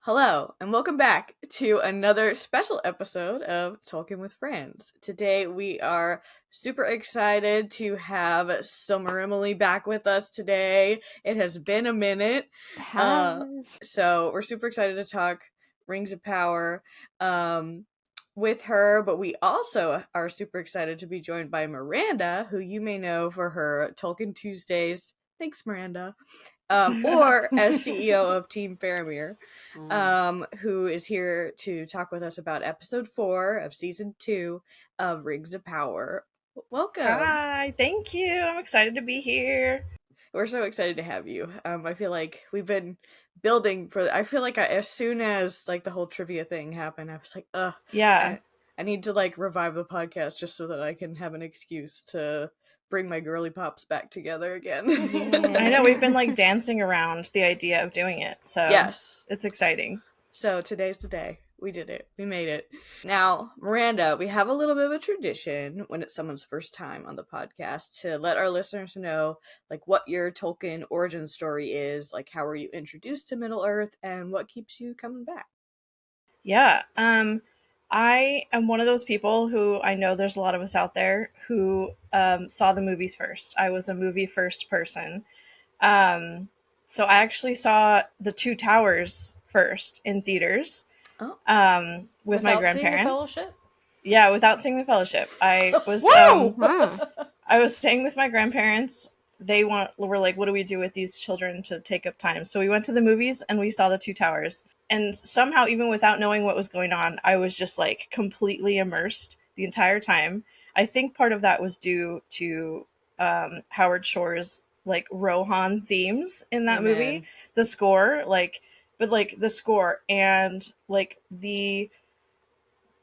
Hello, and welcome back to another special episode of Talking with Friends. Today we are super excited to have Summer Emily back with us today. It has been a minute. So we're super excited to talk Rings of Power with her, but we also are super excited to be joined by Miranda, who you may know for her Tolkien Tuesdays. Thanks, Miranda. Or as CEO of Team Faramir, who is here to talk with us about episode 4 of season 2 of Rings of Power. Welcome. Hi, thank you. I'm excited to be here. We're so excited to have you. I feel like we've been building for. I feel like as soon as like the whole trivia thing happened, I was like, yeah, I need to like revive the podcast just so that I can have an excuse to bring my girly pops back together again. I know we've been like dancing around the idea of doing it, so yes, it's exciting. So today's the day. We did it. We made it. Now, Miranda, we have a little bit of a tradition when it's someone's first time on the podcast to let our listeners know like what your Tolkien origin story is, like how were you introduced to Middle-earth, and what keeps you coming back. Yeah, I am one of those people who I know there's a lot of us out there who saw the movies first. I was a movie first person. So I actually saw The Two Towers first in theaters with my grandparents. Yeah, without seeing The Fellowship. I was I was staying with my grandparents. They were like, what do we do with these children to take up time? So we went to the movies and we saw The Two Towers. And somehow, even without knowing what was going on, I was just like completely immersed the entire time. I think part of that was due to Howard Shore's like Rohan themes in that movie. The score, the score and like the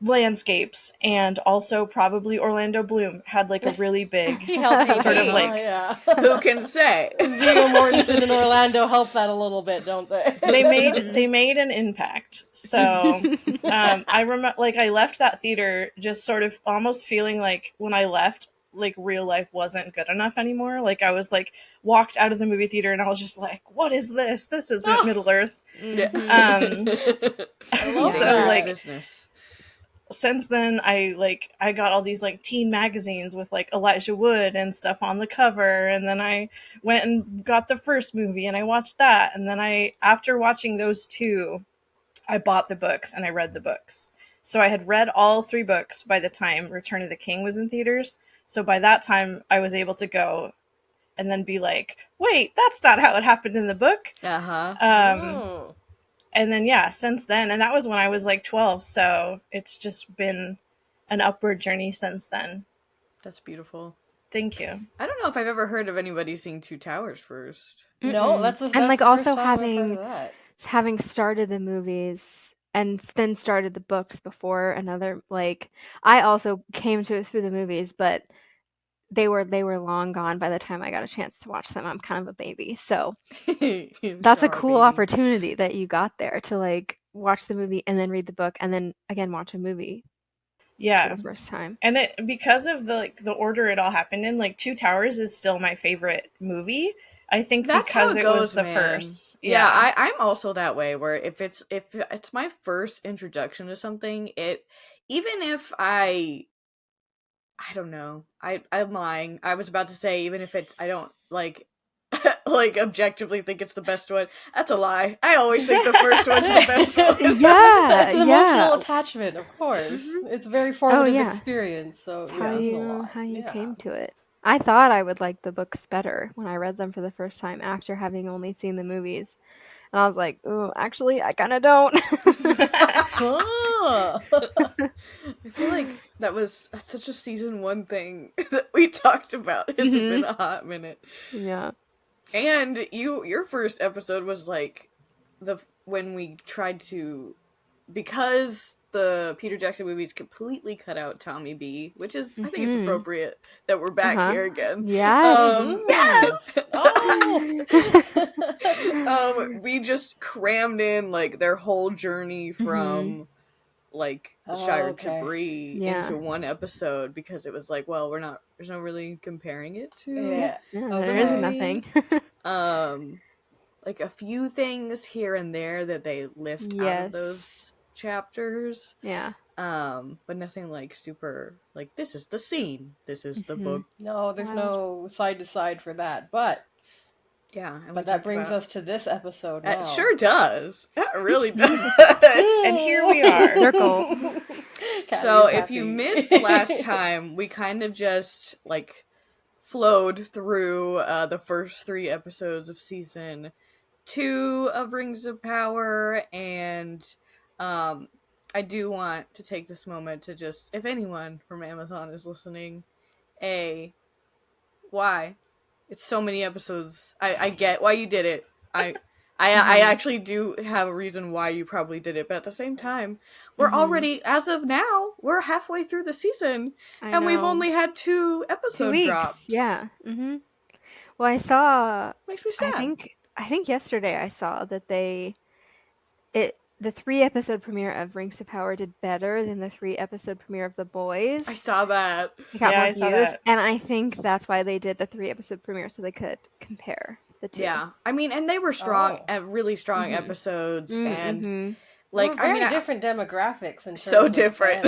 landscapes, and also probably Orlando Bloom had like a really big sort of like who can say Viggo Mortensen and Orlando helps that a little bit, don't they? They made an impact. So I remember like I left that theater just sort of almost feeling like when I left, like real life wasn't good enough anymore. Like I was like walked out of the movie theater and I was just like, what is this? This isn't Middle-earth. So like business. Since then, I got all these like teen magazines with like Elijah Wood and stuff on the cover, and then I went and got the first movie and I watched that, and then after watching those two, I bought the books and I read the books. So I had read all 3 books by the time Return of the King was in theaters. So by that time, I was able to go and then be like, wait, that's not how it happened in the book. And then, yeah, since then, and that was when I was like 12, so it's just been an upward journey since then. That's beautiful. Thank you. I don't know if I've ever heard of anybody seeing Two Towers first. No, that's and like also having started the movies and then started the books before another, like I also came to it through the movies, but they were long gone by the time I got a chance to watch them. I'm kind of a baby, so that's a cool opportunity that you got there to like watch the movie and then read the book and then again watch a movie. Yeah, for the first time. And it because of the order it all happened in, like Two Towers is still my favorite movie. I think that's because it was the first. Yeah, I'm also that way. Where if it's my first introduction to something, even if I don't know. I'm lying. I was about to say even if I don't like like objectively think it's the best one. That's a lie. I always think the first one's the best one. Yeah, it's an emotional attachment, of course. It's a very formative experience. So how you came to it. I thought I would like the books better when I read them for the first time after having only seen the movies. And I was like, ooh, actually, I kind of don't. I feel like that's such a season 1 thing that we talked about. It's been a hot minute. Yeah. And your first episode was like when we tried to, because the Peter Jackson movies completely cut out Tommy B, which is I think it's appropriate that we're back here again. Yeah. We just crammed in like their whole journey from like the Shire to Bree into one episode because it was like, well, there's no really comparing it to. There is nothing. like a few things here and there that they lift out of those chapters. Yeah. But nothing like super like this is the scene. This is the book. No, there's no side to side for that. But but that brings us to this episode now. It sure does. That really does. And here we are. Circle. So if you missed last time, we kind of just like flowed through the first 3 episodes of season 2 of Rings of Power, and I do want to take this moment to just, if anyone from Amazon is listening, why? It's so many episodes. I get why you did it. I actually do have a reason why you probably did it, but at the same time, we're already, as of now, we're halfway through the season, and we've only had 2 episode drops. Yeah. Well, I saw. Makes me sad. I think yesterday I saw that the 3-episode premiere of Rings of Power did better than the 3-episode premiere of The Boys. I saw that. I saw that. And I think that's why they did the 3-episode premiere, so they could compare the 2. Yeah, I mean, and they were strong, really strong episodes, and like very different demographics and so different,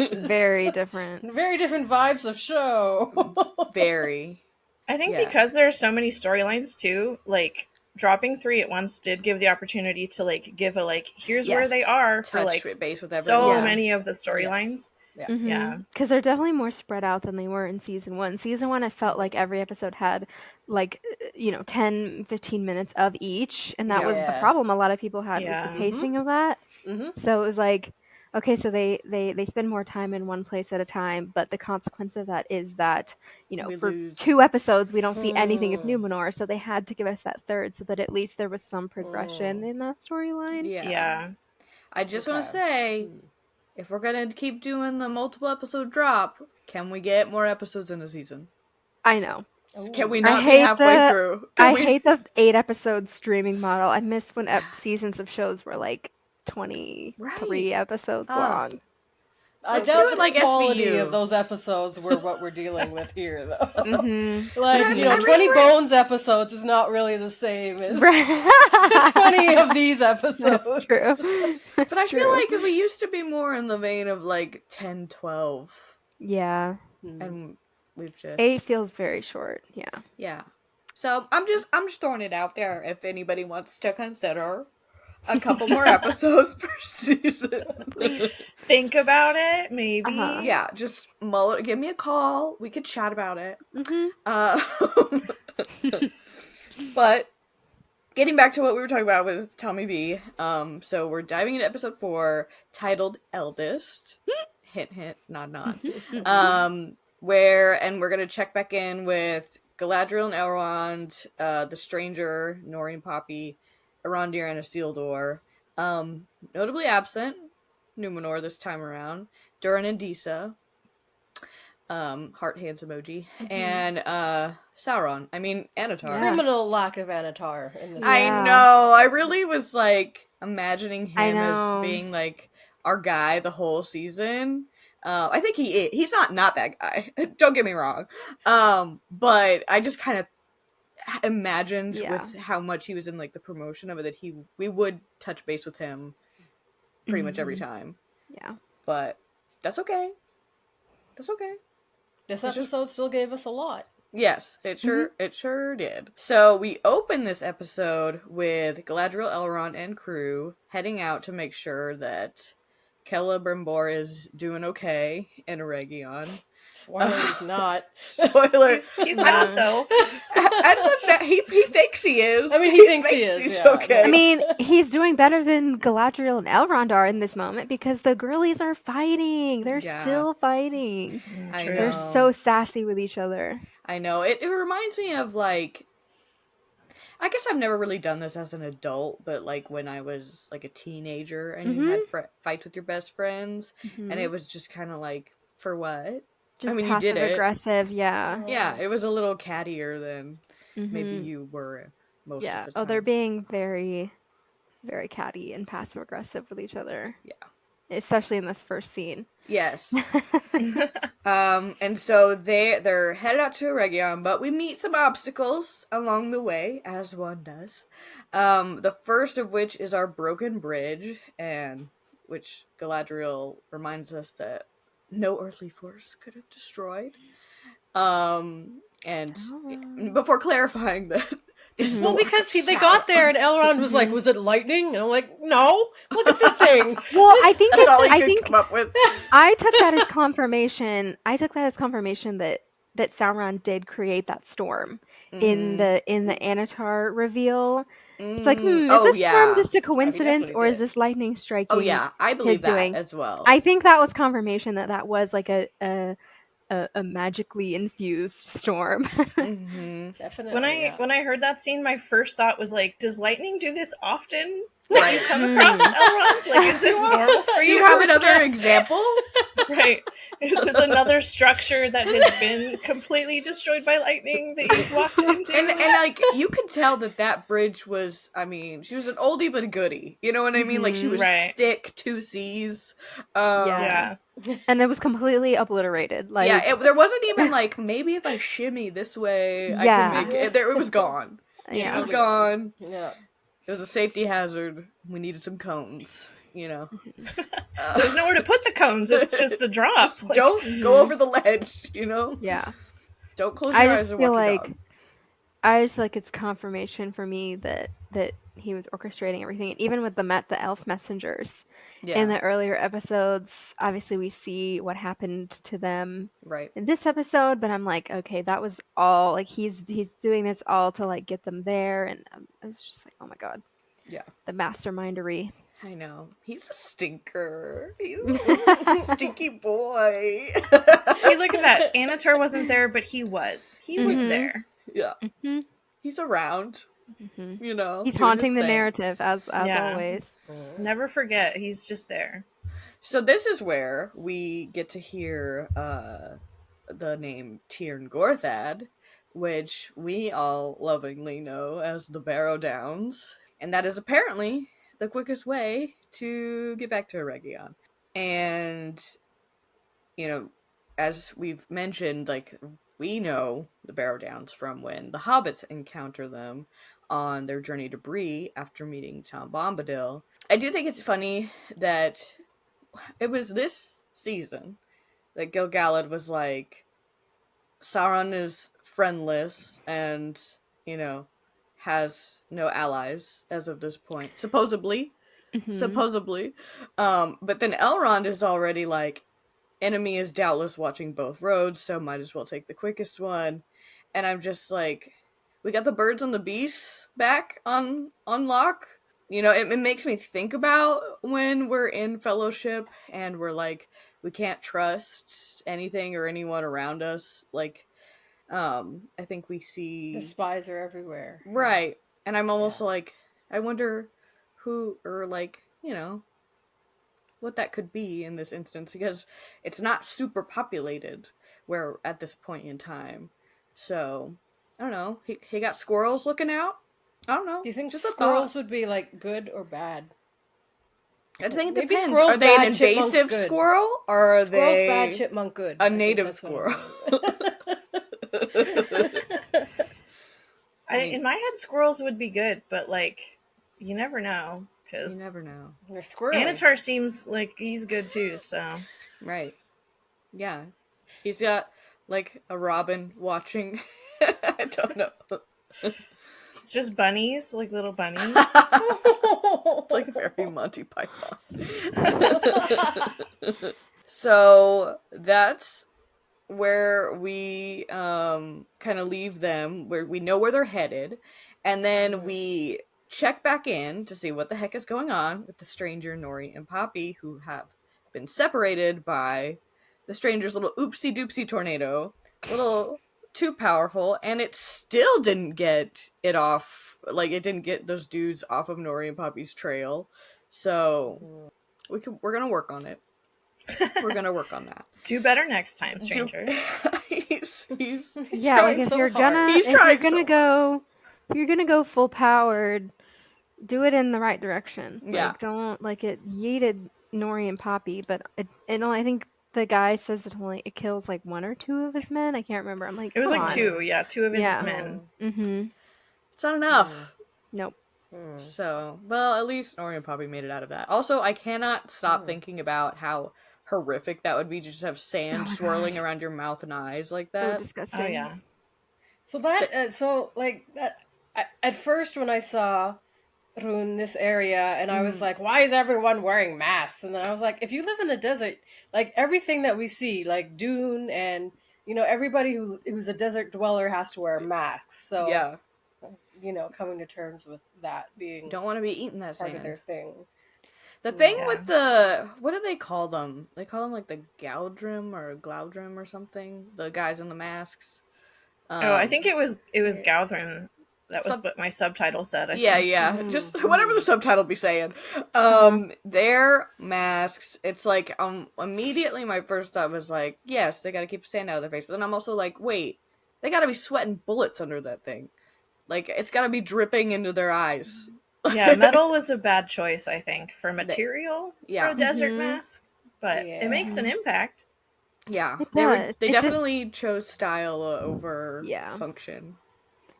very different, very different vibes of show. Very. I think because there are so many storylines too, like dropping 3 at once did give the opportunity to like give a like here's where they are for like base with so many of the storylines. Yeah. Because they're definitely more spread out than they were in season 1. Season 1, I felt like every episode had like 10-15 minutes of each, and that was the problem a lot of people had was the pacing of that. So it was like, okay, so they spend more time in one place at a time, but the consequence of that is that for 2 episodes we don't see anything of Numenor, so they had to give us that third so that at least there was some progression in that storyline. I just want to say, if we're gonna keep doing the multiple episode drop, can we get more episodes in a season? I know. Can we not be halfway through? I hate the 8-episode streaming model. I miss when seasons of shows were like 23 episodes long. I doubt the quality of those episodes were what we're dealing with here, though. Like, 20 Bones episodes is not really the same as 20 of these episodes. True. But I feel like we used to be more in the vein of like 10, 12. Yeah. And we've just 8 feels very short. Yeah. Yeah. So I'm just throwing it out there if anybody wants to consider a couple more episodes per season. Think about it, maybe. Yeah, just give me a call. We could chat about it. But getting back to what we were talking about with Tommy B. So we're diving into episode 4, titled Eldest. Hint, hint, nod, nod. Where we're gonna check back in with Galadriel and Elrond, the stranger, Nori and Poppy, Arondir and Isildur. Notably absent, Numenor this time around, Durin and Disa, heart hands emoji, and Sauron. I mean, Anatar. Criminal lack of Anatar in this. I know. I really was like imagining him as being like our guy the whole season. I think he's not that guy. Don't get me wrong. But I just kind of imagined with how much he was in like the promotion of it that we would touch base with him pretty much every time. Yeah. But that's okay. That's okay. This episode still gave us a lot. Yes, it sure did. So we open this episode with Galadriel, Elrond, and crew heading out to make sure that Celebrimbor is doing okay in Eregion. Spoiler, he's not. Spoiler. He's not, though. As of now, he thinks he is. I mean, he thinks he is. He's okay. I mean, he's doing better than Galadriel and Elrond are in this moment because the girlies are fighting. They're still fighting. I know. They're so sassy with each other. I know. It reminds me of, like, I guess I've never really done this as an adult, but, like, when I was, like, a teenager and you had fights with your best friends, and it was just kind of like, for what? Just I mean, you did it. Aggressive, yeah. Yeah, it was a little cattier than maybe you were most of the time. Oh, they're being very, very catty and passive aggressive with each other. Yeah. especially in this first scene. Yes. And so they're headed out to Eregion, but we meet some obstacles along the way, as one does. The first of which is our broken bridge, and which Galadriel reminds us that no earthly force could have destroyed. And before clarifying that, well, because they got there and Elrond was like, "Was it lightning?" And I'm like, "No, look at the thing." Well, I think that's all he could come up with. I took that as confirmation. That Sauron did create that storm in the Anatar reveal. It's like, is this storm just a coincidence, or is this lightning striking? Oh yeah, I believe that as well. I think that was confirmation that was like a magically infused storm. Definitely. When I heard that scene, my first thought was like, does lightning do this often? Right. You come across Elrond? Like, is this normal for you? Do you have another example? Right. Is this another structure that has been completely destroyed by lightning that you've walked into? And like, you could tell that bridge was, she was an oldie but a goodie. You know what I mean? Like, she was thick, 2 C's. Yeah. And it was completely obliterated. Like, yeah, there wasn't even like, maybe if I shimmy this way, I can make it. It was gone. It was gone. Yeah. It was a safety hazard. We needed some cones, There's nowhere to put the cones. It's just a drop. Don't go over the ledge, Yeah. Don't close your eyes and walk your dog. I just feel like it's confirmation for me that he was orchestrating everything. And even with the elf messengers in the earlier episodes, obviously we see what happened to them in this episode, but I'm like, okay, that was all, like, he's doing this all to, like, get them there, and I was just like, oh my god. Yeah. The mastermindery. I know. He's a stinker. He's a stinky boy. See, look at that. Anatar wasn't there, but he was. He was there. Yeah. He's around. He's haunting the narrative as always. Never forget, he's just there. So this is where we get to hear the name Tirn Gorthad, which we all lovingly know as the Barrow Downs, and that is apparently the quickest way to get back to Eregion. And as we've mentioned, like, we know the Barrow Downs from when the hobbits encounter them on their journey to Bree after meeting Tom Bombadil. I do think it's funny that it was this season that Gil-galad was like, Sauron is friendless and, has no allies as of this point. Supposedly. But then Elrond is already like, enemy is doubtless watching both roads, so might as well take the quickest one. And I'm just like, we got the birds and the beasts back on lock. It makes me think about when we're in Fellowship and we're like, we can't trust anything or anyone around us. Like, I think we see... The spies are everywhere. Right. And I'm almost like, I wonder who, or like, what that could be in this instance, because it's not super populated where at this point in time. So, I don't know. He got squirrels looking out? I don't know. Do you think squirrels would be, like, good or bad? I think it depends. Are they an invasive squirrel, or are they bad, chipmunk good? A native squirrel? In my head, squirrels would be good, but, like, you never know. You never know. They're squirrely. Anatar seems like he's good, too, so... Right. Yeah. He's got, like, a robin watching. I don't know. It's just bunnies, like little bunnies. It's like very Monty Python. So that's where we kind of leave them, where we know where they're headed, and then we check back in to see what the heck is going on with the stranger, Nori and Poppy, who have been separated by the stranger's little oopsie doopsie tornado. Little too powerful, and it still didn't get it off. Like, it didn't get those dudes off of Nori and Poppy's trail. So we're gonna work on it. We're gonna work on that. Do better next time, stranger. He's yeah, like if you're gonna go full powered, do it in the right direction. Like, don't, like, it yeeted Nori and Poppy, but I think the guy says it kills like one or two of his men. I can't remember. I'm like, it was like on. two of his men. Mm-hmm. It's not enough. Nope. So, well, at least Nori and Poppy made it out of that. Also, I cannot stop thinking about how horrific that would be to just have sand swirling around your mouth and eyes like that. So disgusting. Oh yeah. So that, at first when I saw Rune, this area, and I was like, why is everyone wearing masks? And then I was like, if you live in the desert, like everything that we see, like Dune and, you know, everybody who's a desert dweller has to wear masks. So, yeah, you know, coming to terms with that being don't want to be eating that part sand. of their thing. The thing with the, what do they call them? They call them like the Galdrim or Glaudrim or something. The guys in the masks. I think it was Gauthrin. That was what my subtitle said. I think. Just whatever the subtitle be saying. Their masks, it's like, immediately my first thought was like, yes, they gotta keep sand out of their face. But then I'm also like, wait, they gotta be sweating bullets under that thing. Like, it's gotta be dripping into their eyes. Yeah, metal was a bad choice, I think, for material for a desert mask. But it makes an impact. Yeah, it they definitely chose style over function.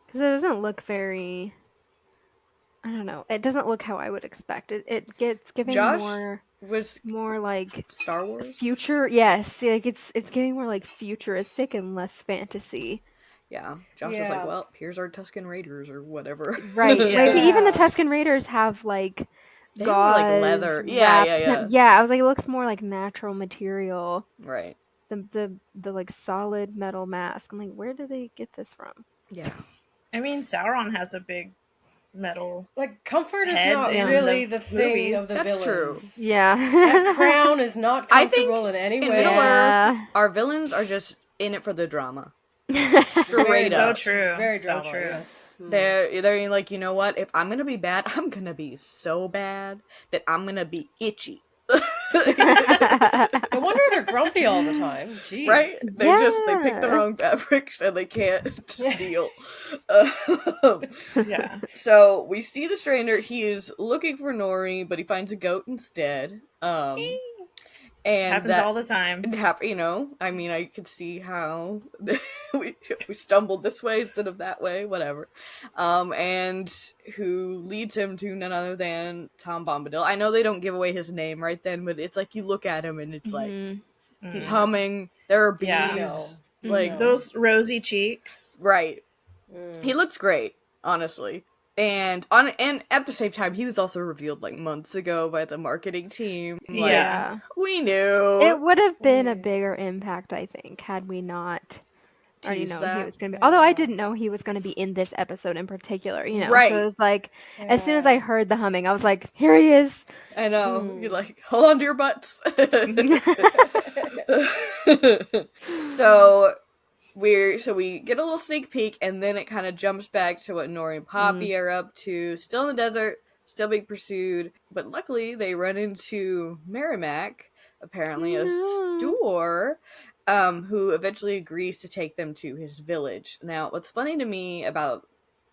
Because it doesn't look very, I don't know, it doesn't look how I would expect. It gets giving more like Star Wars? Future, yes. Like it's giving more like futuristic and less fantasy. Yeah, Josh was like, well, here's our Tusken Raiders or whatever. Right. Like, even the Tusken Raiders have like gauze, like leather. Yeah, I was like, it looks more like natural material. Right. The like solid metal mask. I'm like, where do they get this from? Yeah. I mean, Sauron has a big metal. Like, comfort is not really the thing of the That's villains. true. Yeah. That crown is not comfortable in any way. In Middle Earth, our villains are just in it for the drama. Straight up. So true. Very so drama, true. Yes. They're like, you know what? If I'm gonna be bad, I'm gonna be so bad that I'm gonna be itchy. No wonder they're grumpy all the time. Jeez. Right? They pick the wrong fabrics and they can't deal. So we see the stranger. He is looking for Nori, but he finds a goat instead. And happens all the time. You know, I mean, I could see how we stumbled this way instead of that way, whatever. And who leads him to none other than Tom Bombadil. I know they don't give away his name right then, but it's like you look at him and it's like he's humming. There are bees, like those rosy cheeks. Right. He looks great, honestly. And at the same time, he was also revealed like months ago by the marketing team. Like, we knew it would have been a bigger impact, I think, had we not already known he was going to be. Although I didn't know he was going to be in this episode in particular, you know. Right. So it was like, as soon as I heard the humming, I was like, here he is. I know. You're like, hold on to your butts. So we get a little sneak peek, and then it kind of jumps back to what Nori and Poppy are up to. Still in the desert, still being pursued, but luckily they run into Merrimack, apparently a store, who eventually agrees to take them to his village. Now, what's funny to me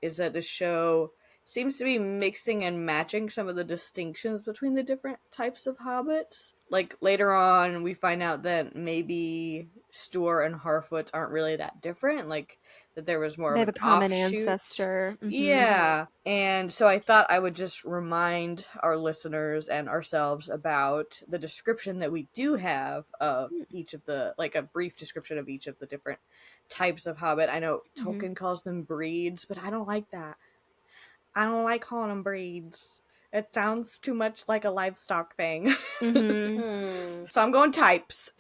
is that the show seems to be mixing and matching some of the distinctions between the different types of hobbits. Like, later on, we find out that maybe Stoor and Harfoot aren't really that different. Like, that there was more of an common offshoot. ancestor. Mm-hmm. Yeah. And so I thought I would just remind our listeners and ourselves about the description that we do have of each of the, like, a brief description of each of the different types of hobbit. I know Tolkien calls them breeds, but I don't like that. I don't like calling them breeds. It sounds too much like a livestock thing. So I'm going types.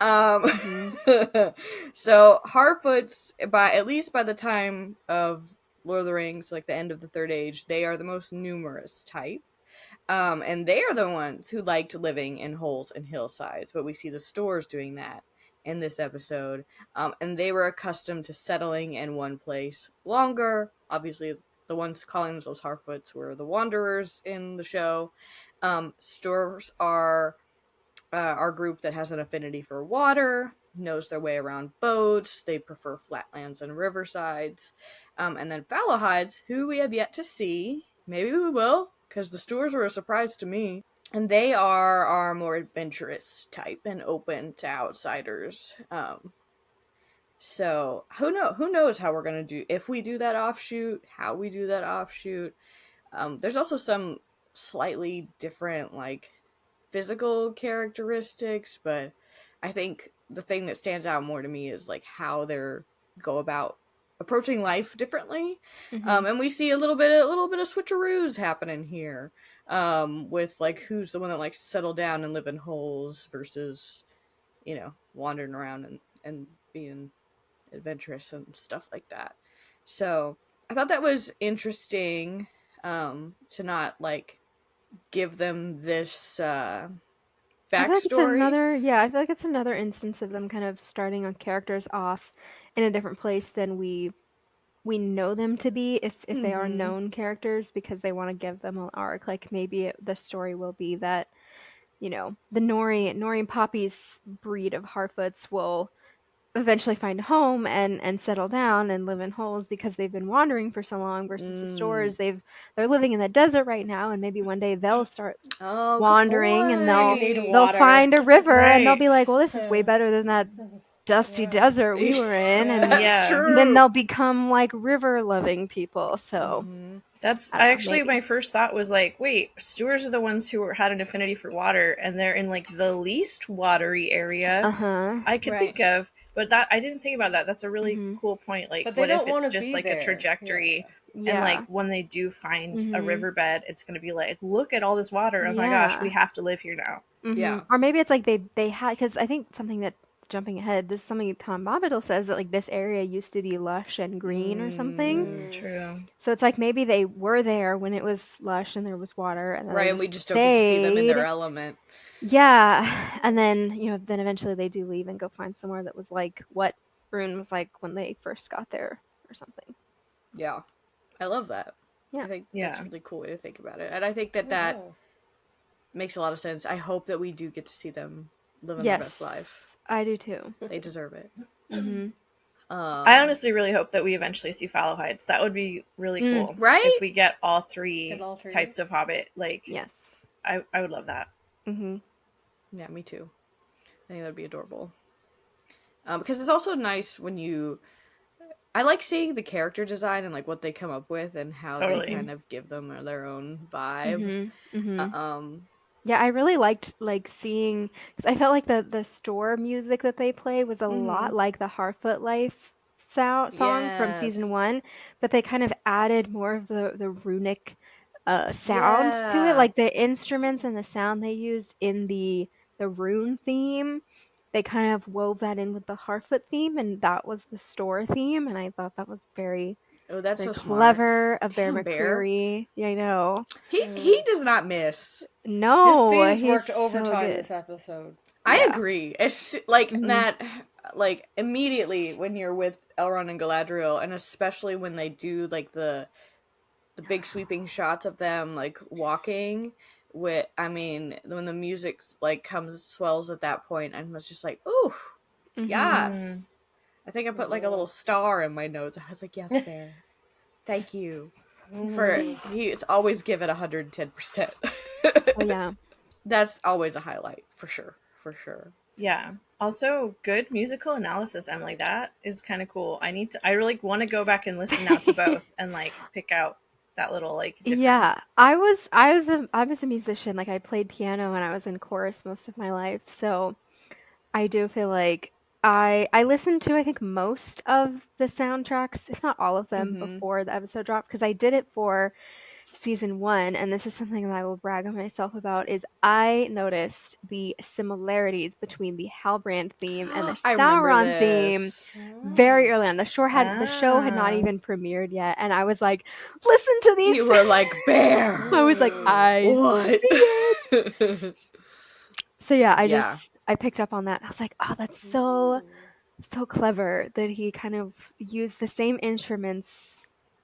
So Harfoots, at least by the time of Lord of the Rings, like the end of the Third Age, they are the most numerous type. And they are the ones who liked living in holes and hillsides. But we see the Stoors doing that in this episode. And they were accustomed to settling in one place longer. Obviously, the ones calling themselves Harfoots were the Wanderers in the show. Stoors are our group that has an affinity for water, knows their way around boats. They prefer flatlands and riversides. And then Fallowhides, who we have yet to see. Maybe we will, because the Stoors were a surprise to me. And they are more adventurous type and open to outsiders. So who knows how we're gonna do, if we do that offshoot, how we do that offshoot. There's also some slightly different like physical characteristics, but I think the thing that stands out more to me is like how they're go about approaching life differently. And we see a little bit of switcheroos happening here, with like who's the one that likes to settle down and live in holes versus, wandering around and being adventurous and stuff like that. So I thought that was interesting, to not like give them this backstory. I feel like it's another instance of them kind of starting on characters off in a different place than we know them to be, if they are known characters, because they want to give them an arc. Like maybe the story will be that, the Nori and Poppy's breed of Harfoots will eventually find a home and settle down and live in holes because they've been wandering for so long, versus the Stores, they're living in the desert right now, and maybe one day they'll start wandering and they'll find a river, and they'll be like, well, this is way better than that dusty desert we were in, and then they'll become like river loving people. So that's actually my first thought was like, wait, stewards are the ones who had an affinity for water, and they're in like the least watery area I could think of. But that I didn't think about that. That's a really cool point. Like, what if it's just like a trajectory, and like when they do find a riverbed, it's going to be like, look at all this water. Oh my gosh, we have to live here now. Yeah. Or maybe it's like they had, because I think something that, jumping ahead, this is something Tom Bombadil says, that like this area used to be lush and green or something. True. So it's like maybe they were there when it was lush and there was water, and then and we just don't get to see them in their element. Yeah, and then then eventually they do leave and go find somewhere that was like what Rune was like when they first got there or something. Yeah, I love that. Yeah, I think that's a really cool way to think about it, and I think that makes a lot of sense. I hope that we do get to see them living their best life. I do too. They deserve it. I honestly really hope that we eventually see Fallowhides. That would be really cool, right? If we get all three types of Hobbit, like, I would love that. Yeah, me too. I think that'd be adorable. Because it's also nice when I like seeing the character design and like what they come up with and how they kind of give them their own vibe. Yeah, I really liked seeing, because I felt like the store music that they play was a lot like the Harfoot Life song from season 1, but they kind of added more of the runic sound to it, like the instruments and the sound they used in the rune theme. They kind of wove that in with the Harfoot theme, and that was the store theme, and I thought that was very that's so clever smart. of Bear McCreary. Yeah, I know. He does not miss. No, his themes worked overtime this episode. I agree. It's like that, like immediately when you're with Elrond and Galadriel, and especially when they do like the big sweeping shots of them like walking. When the music like swells at that point, and was just like, ooh, yes. I think I put like a little star in my notes. I was like, yes, Bear. Thank you. It's always give it 110%. Oh, yeah. That's always a highlight, for sure. Yeah. Also, good musical analysis, Emily. That is kind of cool. I really want to go back and listen now to both and like pick out that little like difference. Yeah, I was a musician. Like, I played piano and I was in chorus most of my life, so I do feel like I listened to, I think, most of the soundtracks, if not all of them, before the episode dropped, because I did it for season 1, and this is something that I will brag on myself about, is I noticed the similarities between the Halbrand theme and the Sauron theme very early on. The show had not even premiered yet, and I was like, listen to these. You were like, Bear. I was like, what? So yeah, I picked up on that. I was like, oh, that's so clever that he kind of used the same instruments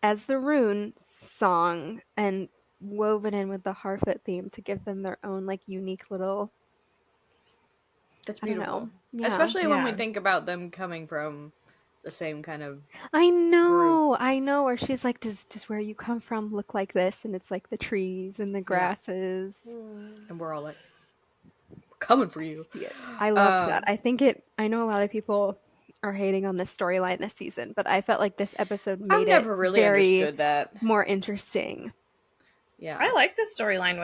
as the Rune song and wove it in with the Harfoot theme to give them their own like unique little. That's beautiful. Yeah. Especially when we think about them coming from the same kind of I know, group. I know. Where she's like, does where you come from look like this? And it's like the trees and the grasses. And we're all like, coming for you. Yeah, I loved that. I know a lot of people are hating on this storyline this season, but I felt like this episode made I've never really understood that. more interesting. Yeah. I like the storyline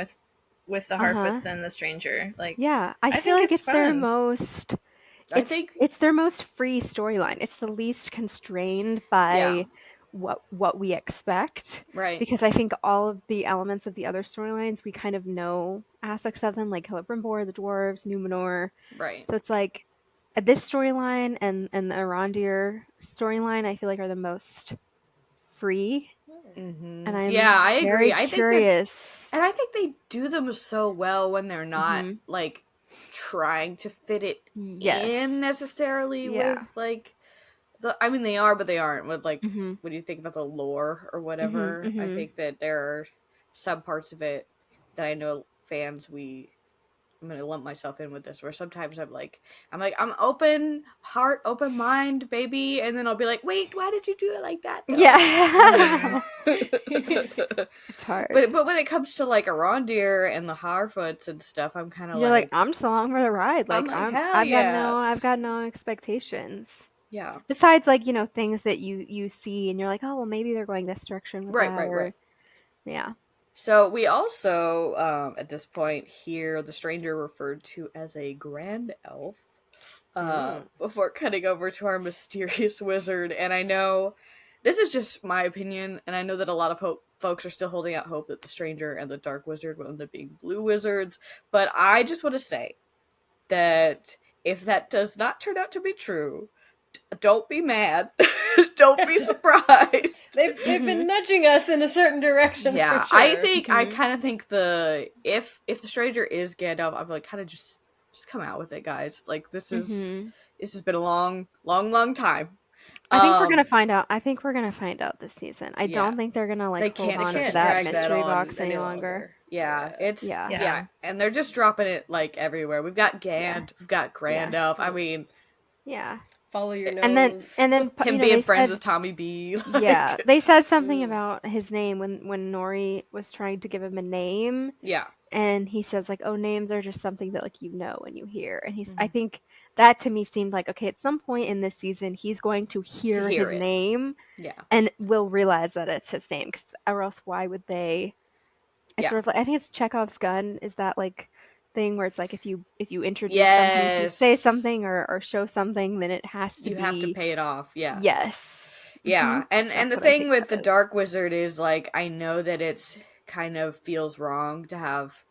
with the Harfoots and the stranger. Like, yeah, I feel like it's their most it's their most free storyline. It's the least constrained by what we expect. Right. Because I think all of the elements of the other storylines, we kind of know aspects of them, like Celebrimbor, the dwarves, Numenor. Right. So it's like this storyline and the Arondir storyline, I feel like are the most free. Mm-hmm. And I'm I agree. I curious. And I think they do them so well when they're not like trying to fit it in necessarily with like they are, but they aren't with like when you think about the lore or whatever. I think that there are some parts of it that I know fans I'm gonna lump myself in with this, where sometimes I'm open heart, open mind, baby, and then I'll be like, wait, why did you do it like that? Though? Yeah. It's hard. But when it comes to like Arondir and the Harfoots and stuff, I'm kind of like, I'm just along for the ride. Like I've got no expectations. Yeah. Besides, like, things that you see and you're like, oh well, maybe they're going this direction with that. Right. Yeah. So we also, at this point, hear the stranger referred to as a grand elf, before cutting over to our mysterious wizard. And I know this is just my opinion, and I know that a lot of folks are still holding out hope that the stranger and the dark wizard will end up being blue wizards. But I just want to say that if that does not turn out to be true, don't be mad. Don't be surprised. They've been nudging us in a certain direction. Yeah, for sure. I kind of think if the stranger is Gandalf, I'm like, kind of just come out with it, guys. Like this has been a long time. I think we're gonna find out. I think we're gonna find out this season. I don't think they're gonna hold on to that mystery box any longer. Yeah, and they're just dropping it like everywhere. We've got Gand, we've got Grandelf. I mean, follow your nose. And then him being friends with Tommy B. Yeah, they said something about his name when Nori was trying to give him a name. Yeah, and he says like, "Oh, names are just something that like and you hear." And I think that to me seemed like, okay, at some point in this season, he's going to hear his name, and will realize that it's his name. Or else, why would they? I think it's Chekhov's gun. Is that like thing where it's like if you introduce something, to say something or show something, then it has to have to pay it off. Yeah. Yes. Yeah, and the thing with the Dark Wizard is like, I know that it's kind of feels wrong to have.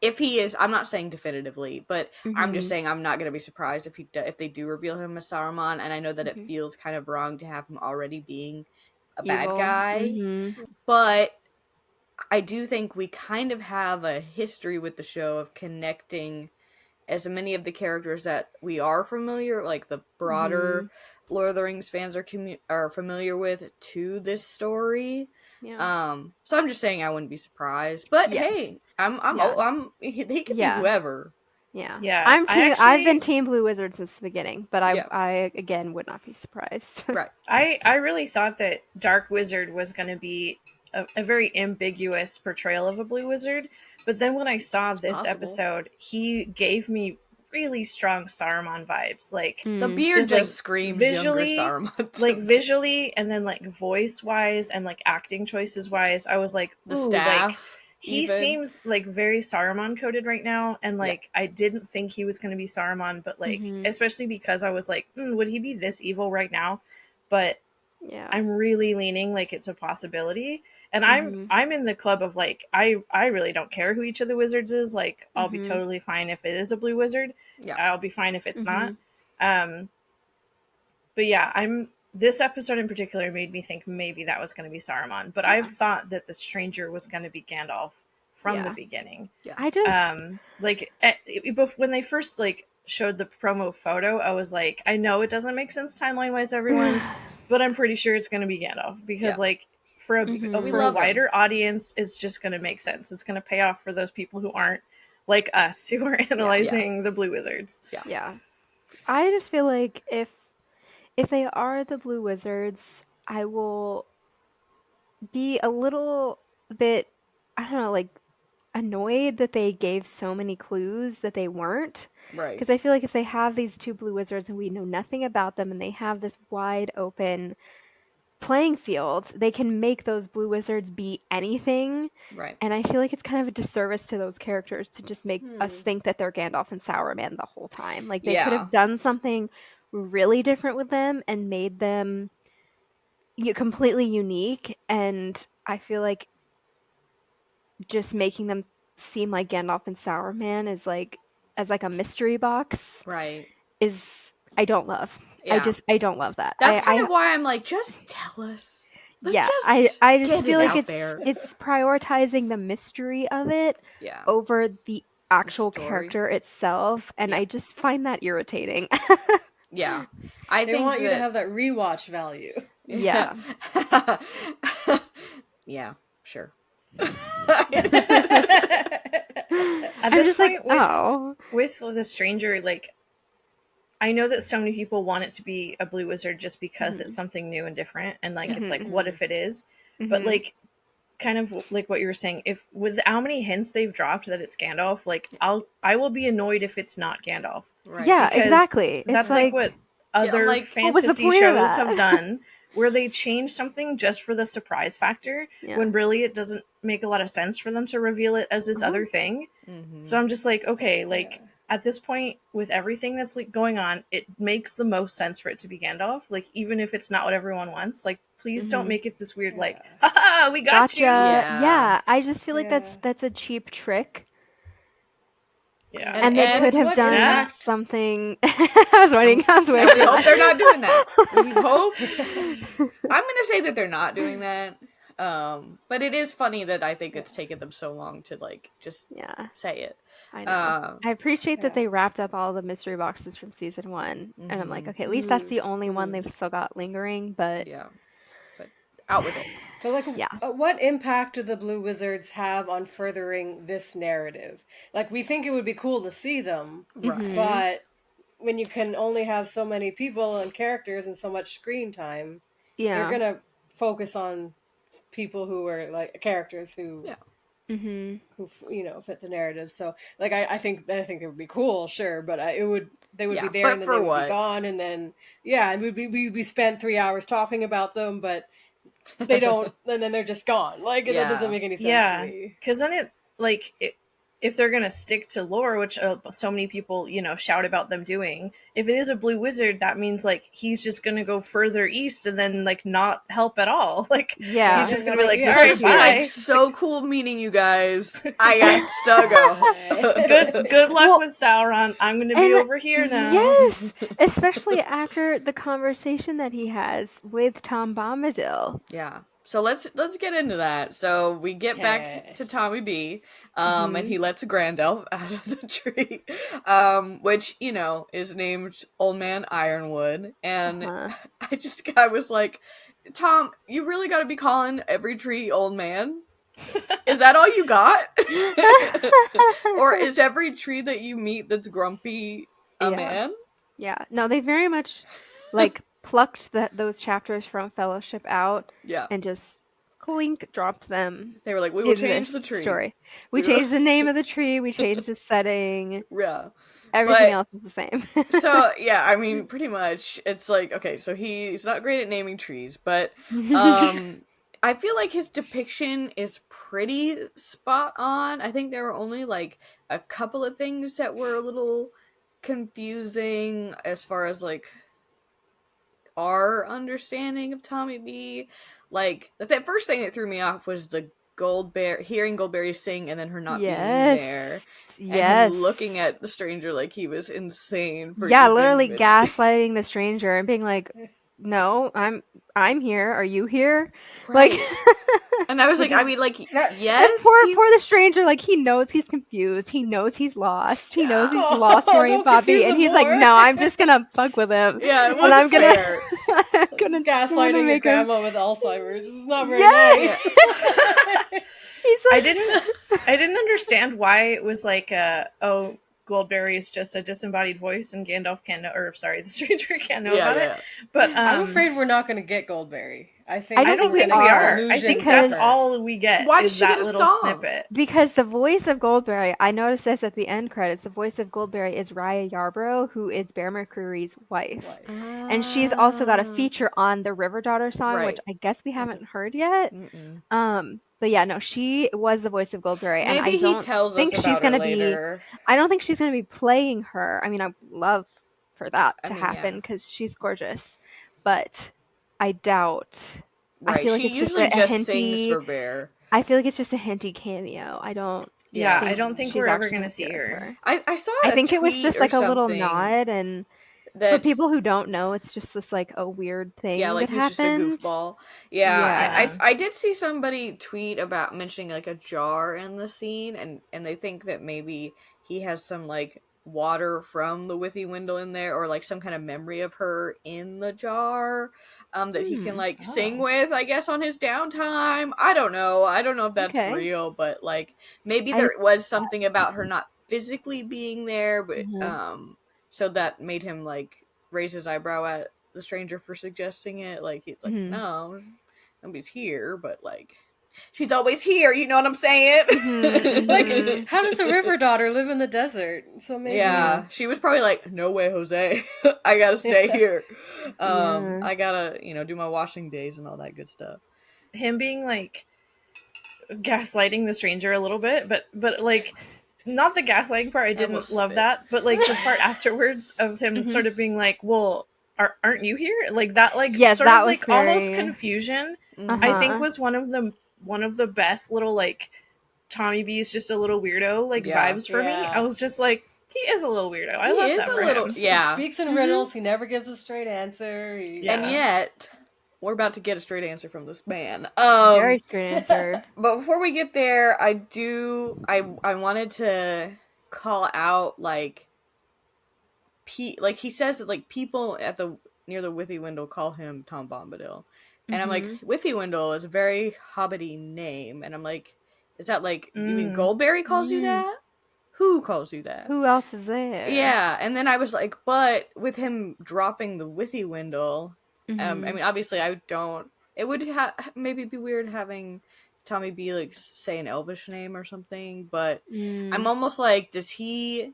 If he is, I'm not saying definitively, but I'm just saying I'm not going to be surprised if they do reveal him as Saruman, and I know that it feels kind of wrong to have him already being a bad guy, but I do think we kind of have a history with the show of connecting as many of the characters that we are familiar, like the broader Lord of the Rings fans are familiar with, to this story. Yeah. So I'm just saying I wouldn't be surprised. But hey, he can be whoever. Yeah. Yeah. I've been Team Blue Wizard since the beginning, but I again would not be surprised. Right. I really thought that Dark Wizard was going to be a very ambiguous portrayal of a blue wizard, but then when I saw this episode, he gave me really strong Saruman vibes. Like the beard just screams visually, younger Saruman. Like visually, and then like voice wise and like acting choices wise, I was like, the staff. Like, he seems like very Saruman coded right now, and like I didn't think he was going to be Saruman, but like especially because I was like, would he be this evil right now? But I'm really leaning like it's a possibility. And I'm in the club of like I really don't care who each of the wizards is. Like I'll be totally fine if it is a blue wizard. Yeah. I'll be fine if it's not. But yeah, this episode in particular made me think maybe that was going to be Saruman. But I've thought that the stranger was going to be Gandalf from the beginning. Yeah. I just like when they first like showed the promo photo, I was like, I know it doesn't make sense timeline wise, everyone, but I'm pretty sure it's going to be Gandalf because like. For a wider audience, is just going to make sense. It's going to pay off for those people who aren't like us, who are analyzing the blue wizards. Yeah. I just feel like if if they are the Blue Wizards, I will be a little bit, I don't know, like annoyed that they gave so many clues that they weren't. Right. Because I feel like if they have these two Blue Wizards and we know nothing about them and they have this wide open playing field, they can make those Blue Wizards be anything. Right. And I feel like it's kind of a disservice to those characters to just make us think that they're Gandalf and Sauron the whole time. Like, they could have done something really different with them and made them completely unique. And I feel like just making them seem like Gandalf and Sauron is like, as like a mystery box. Right. Is, I don't love. Yeah. I don't love that. That's kind of why I'm like, just tell us. Let's yeah, just I just get feel it like out there. it's prioritizing the mystery of it over the actual character itself, and I just find that irritating. Yeah. They want you to have that rewatch value. Yeah. Yeah, sure. At this point, with the stranger, like, I know that so many people want it to be a Blue Wizard just because it's something new and different, and like it's like, what if it is? But like, kind of like what you were saying, if with how many hints they've dropped that it's Gandalf, like I will be annoyed if it's not Gandalf. Right. Yeah, because exactly. That's like what other fantasy shows have done, where they change something just for the surprise factor, when really it doesn't make a lot of sense for them to reveal it as this other thing. So I'm just like, okay, like at this point with everything that's like going on, it makes the most sense for it to be Gandalf. Like, even if it's not what everyone wants, like, please don't make it this weird like, haha, we got you. Yeah, I just feel like that's a cheap trick. Yeah, and they could have done something. I was waiting. We hope they're not doing that. We hope. I'm gonna say that they're not doing that. But it is funny that I think it's taken them so long to like just say it. I know. I appreciate that they wrapped up all the mystery boxes from season 1, and I'm like, okay, at least that's the only one they've still got lingering. But but out with it. But like, what impact do the Blue Wizards have on furthering this narrative? Like, we think it would be cool to see them, but when you can only have so many people and characters and so much screen time, they're gonna focus on people who are like characters who who fit the narrative. So like, I think it would be cool, sure, but they would be there and then they would be gone, and then and we spent 3 hours talking about them, but they don't, and then they're just gone. Like, that doesn't make any sense to me. Because then if they're gonna stick to lore, which so many people shout about them doing, if it is a Blue Wizard, that means like he's just gonna go further east and then like not help at all. Like, he's just gonna be like, all right, bye. Like, so cool meeting you guys. I got to go. Good luck with Sauron. I'm gonna be over here now. Yes, especially after the conversation that he has with Tom Bombadil. Yeah. So let's get into that. So we get back to Tommy B, and he lets Gandalf out of the tree, which is named Old Man Ironwood, and I was like, Tom, you really got to be calling every tree Old Man? Is that all you got? Or is every tree that you meet that's grumpy a man? Yeah. No, they very much like plucked those chapters from Fellowship out and just clink dropped them. They were like, we will change the tree. Story. We changed the name of the tree, we changed the setting. Yeah. Everything else is the same. So, I mean, pretty much, it's like, okay, so he's not great at naming trees, but I feel like his depiction is pretty spot on. I think there were only like a couple of things that were a little confusing as far as like our understanding of Tommy B. Like, the first thing that threw me off was the hearing Goldberry sing and then her not being there. And him looking at the stranger like he was insane. For literally gaslighting the stranger and being like, no, I'm here. Are you here? Right. Like, and I was like, I mean, like, yes. Poor the stranger, like, he knows he's confused. He knows he's lost. He knows he's lost Maury and Bobby, and he's like, no, I'm just gonna fuck with him. Yeah, it wasn't fair. I'm gonna gaslighting your grandma with Alzheimer's. This is not very nice. Like, I didn't understand why it was like, Goldberry is just a disembodied voice, and Gandalf can't know, or sorry, the stranger can't know about it. But I'm afraid we're not going to get Goldberry. I don't think we are. I think that's all we get. Why does she that get a little song? snippet? Because the voice of Goldberry, I noticed this at the end credits. The voice of Goldberry is Raya Yarbrough, who is Bear McCreary's wife, and she's also got a feature on the River Daughter song, which I guess we haven't heard yet. But yeah, no, she was the voice of Goldberry, and I don't think she's gonna be. I don't think she's gonna be playing her. I mean, I would love for that to happen because she's gorgeous, but I doubt. Right, I feel like she it's usually just a sings hinty, for Bear. I feel like it's just a hinty cameo. I don't. Yeah, I don't think we're ever gonna see her. I saw. I think it was just like a little nod, and for people who don't know, it's just this like a weird thing. Yeah, like that he's happened. just a goofball. Yeah. I did see somebody tweet about mentioning like a jar in the scene, and they think that maybe he has some like water from the Withywindle in there, or like some kind of memory of her in the jar that he can like sing with, I guess, on his downtime. I don't know if that's real, but like maybe there was something about her not physically being there, but so that made him like raise his eyebrow at the stranger for suggesting it. Like he's like, no, nobody's here, but like she's always here, you know what I'm saying? Like, how does a river daughter live in the desert? So maybe she was probably like, no way, Jose. I gotta stay here. I gotta, do my washing days and all that good stuff. Him being like gaslighting the stranger a little bit, but like not the gaslighting part, I didn't love that, but like the part afterwards of him sort of being like, well, aren't you here? Like that, like sort of like almost confusion. I think was one of the best little like Tommy B is just a little weirdo like vibes for me. I was just like, he is a little weirdo. I love that for him. He speaks in riddles. He never gives a straight answer. And yet, we're about to get a straight answer from this man. Very straight answer. But before we get there, I wanted to call out like he says that like people near the Withywindle call him Tom Bombadil. And I'm like, Withywindle is a very hobbity name. And I'm like, is that like, you mean Goldberry calls you that? Who calls you that? Who else is there? Yeah, and then I was like, but with him dropping the Withywindle, I mean, obviously it would maybe be weird having Tommy B like say an Elvish name or something, but I'm almost like, does he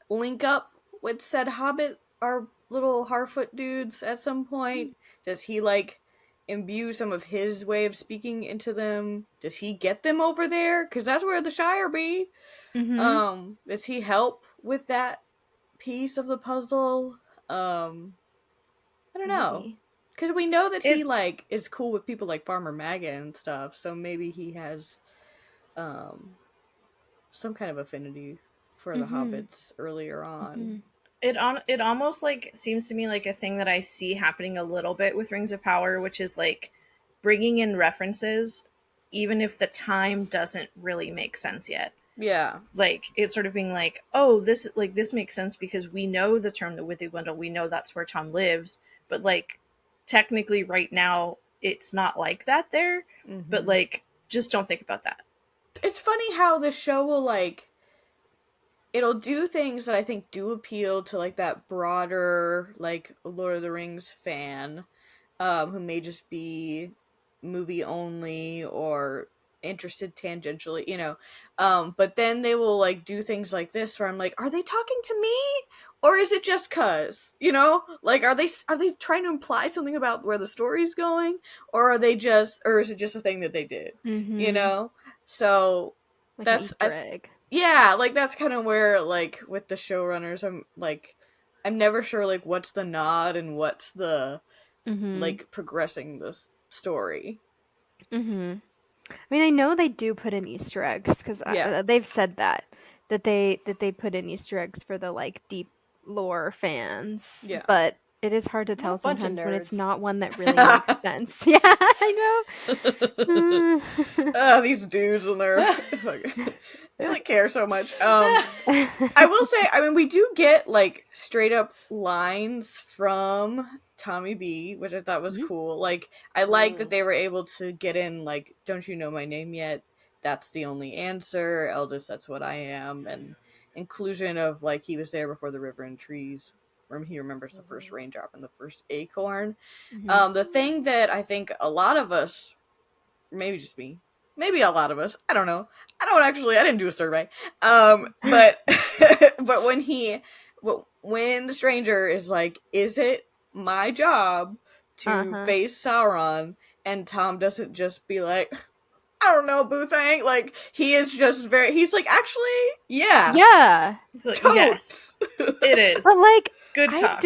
link up with said hobbit, our little Harfoot dudes at some point? Does he like imbue some of his way of speaking into them? Does he get them over there? Because that's where the Shire be. Does he help with that piece of the puzzle? I don't know. Because we know that he like is cool with people like Farmer Maggot and stuff, so maybe he has some kind of affinity for the hobbits earlier on. It almost like seems to me like a thing that I see happening a little bit with Rings of Power, which is like bringing in references even if the time doesn't really make sense yet. Yeah. Like it's sort of being like, oh, this makes sense because we know the term the Withywindle, we know that's where Tom lives, but like technically right now it's not like that there, but like just don't think about that. It's funny how the show will like, it'll do things that I think do appeal to like that broader like Lord of the Rings fan, who may just be movie only or interested tangentially, but then they will like do things like this where I'm like, are they talking to me or is it just cuz, like are they trying to imply something about where the story's going, or is it just a thing that they did, so like that's like that's kind of where like with the showrunners I'm never sure like what's the nod and what's the like progressing the story. I mean, I know they do put in Easter eggs because they've said that they put in Easter eggs for the like deep lore fans. Yeah, but it is hard to tell sometimes when it's not one that really makes sense. Yeah, I know. These dudes and they like care so much. I will say, I mean, we do get like straight up lines from Tommy B, which I thought was cool. Like, I like that they were able to get in like, don't you know my name yet? That's the only answer. Eldest, that's what I am. And inclusion of like he was there before the river and trees. He remembers the first raindrop and the first acorn. The thing that I think a lot of us, maybe just me, maybe a lot of us, I don't know. I didn't do a survey. But but when the stranger is like, is it my job to face Sauron? And Tom doesn't just be like, I don't know, Boothang. Like, he is just he's like, actually, yeah. Yeah. Like, yes, it is. But, like, good talk.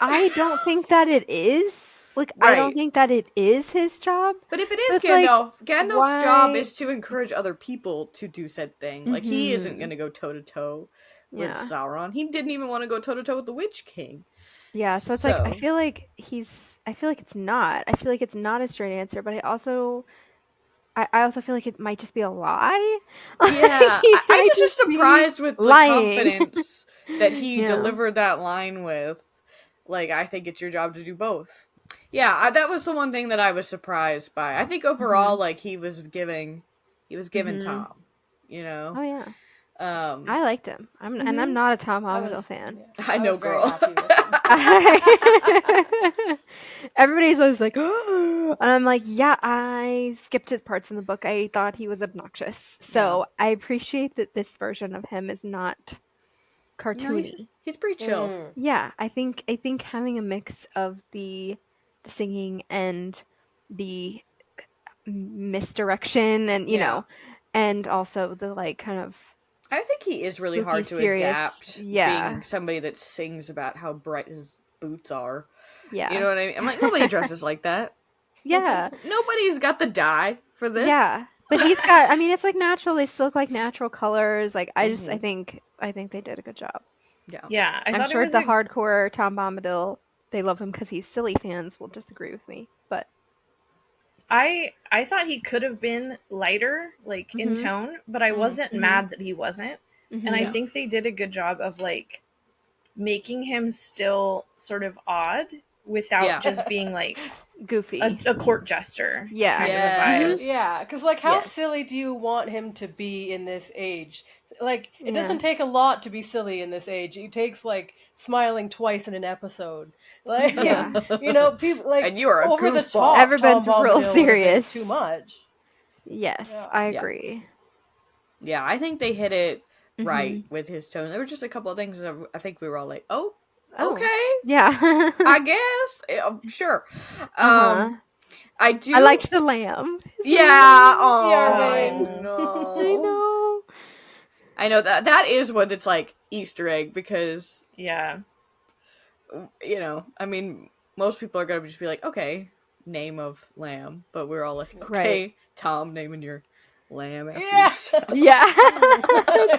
I don't think that it is. Like, right. I don't think that it is his job. But if it is Gandalf, like, Gandalf's job is to encourage other people to do said thing. Like, he isn't going to go toe-to-toe with Sauron. He didn't even want to go toe-to-toe with the Witch King. Yeah, so it's like, I feel like it's not. I feel like it's not a straight answer, but I also feel like it might just be a lie. Yeah, I'm just surprised with the confidence that he delivered that line with. Like, I think it's your job to do both. Yeah, that was the one thing that I was surprised by. I think overall, like, he was giving Tom, you know? Oh, yeah. I liked him. And I'm not a Tom Bombadil fan. Yeah, I know, girl. Everybody's always like, oh, and I'm like, yeah, I skipped his parts in the book. I thought he was obnoxious. So I appreciate that this version of him is not cartoony. No, he's pretty chill. Yeah, I think having a mix of the singing and the misdirection and you know, and also the like kind of. I think he is really hard to adapt. Yeah, being somebody that sings about how bright his boots are. Yeah, you know what I mean. I'm like, nobody dresses like that. Yeah, nobody's got the dye for this. Yeah, but he's got. I mean, it's like natural. They still look like natural colors. Like I think they did a good job. Yeah. I'm sure the hardcore Tom Bombadil, they love him because he's silly fans will disagree with me, but I thought he could have been lighter, like in tone, but I wasn't mad that he wasn't. And I think they did a good job of like making him still sort of odd without just being like goofy, a court jester. Yeah, kind of a vibe. Yeah, because like how silly do you want him to be in this age? Like it doesn't take a lot to be silly in this age. It takes like smiling twice in an episode. Like you know, people like and you are over the goofball. top. Everyone's real serious. Too much. Yes, I agree. Yeah, I think they hit it right with his tone. There were just a couple of things that I think we were all like, oh. Okay. Yeah. I guess. Sure. I do. I liked the lamb. Yeah. Oh, I know. I know that is what it's like Easter egg because you know, I mean, most people are gonna just be like, okay, name of lamb, but we're all like, okay, Tom, naming your lamb after yourself. Yeah.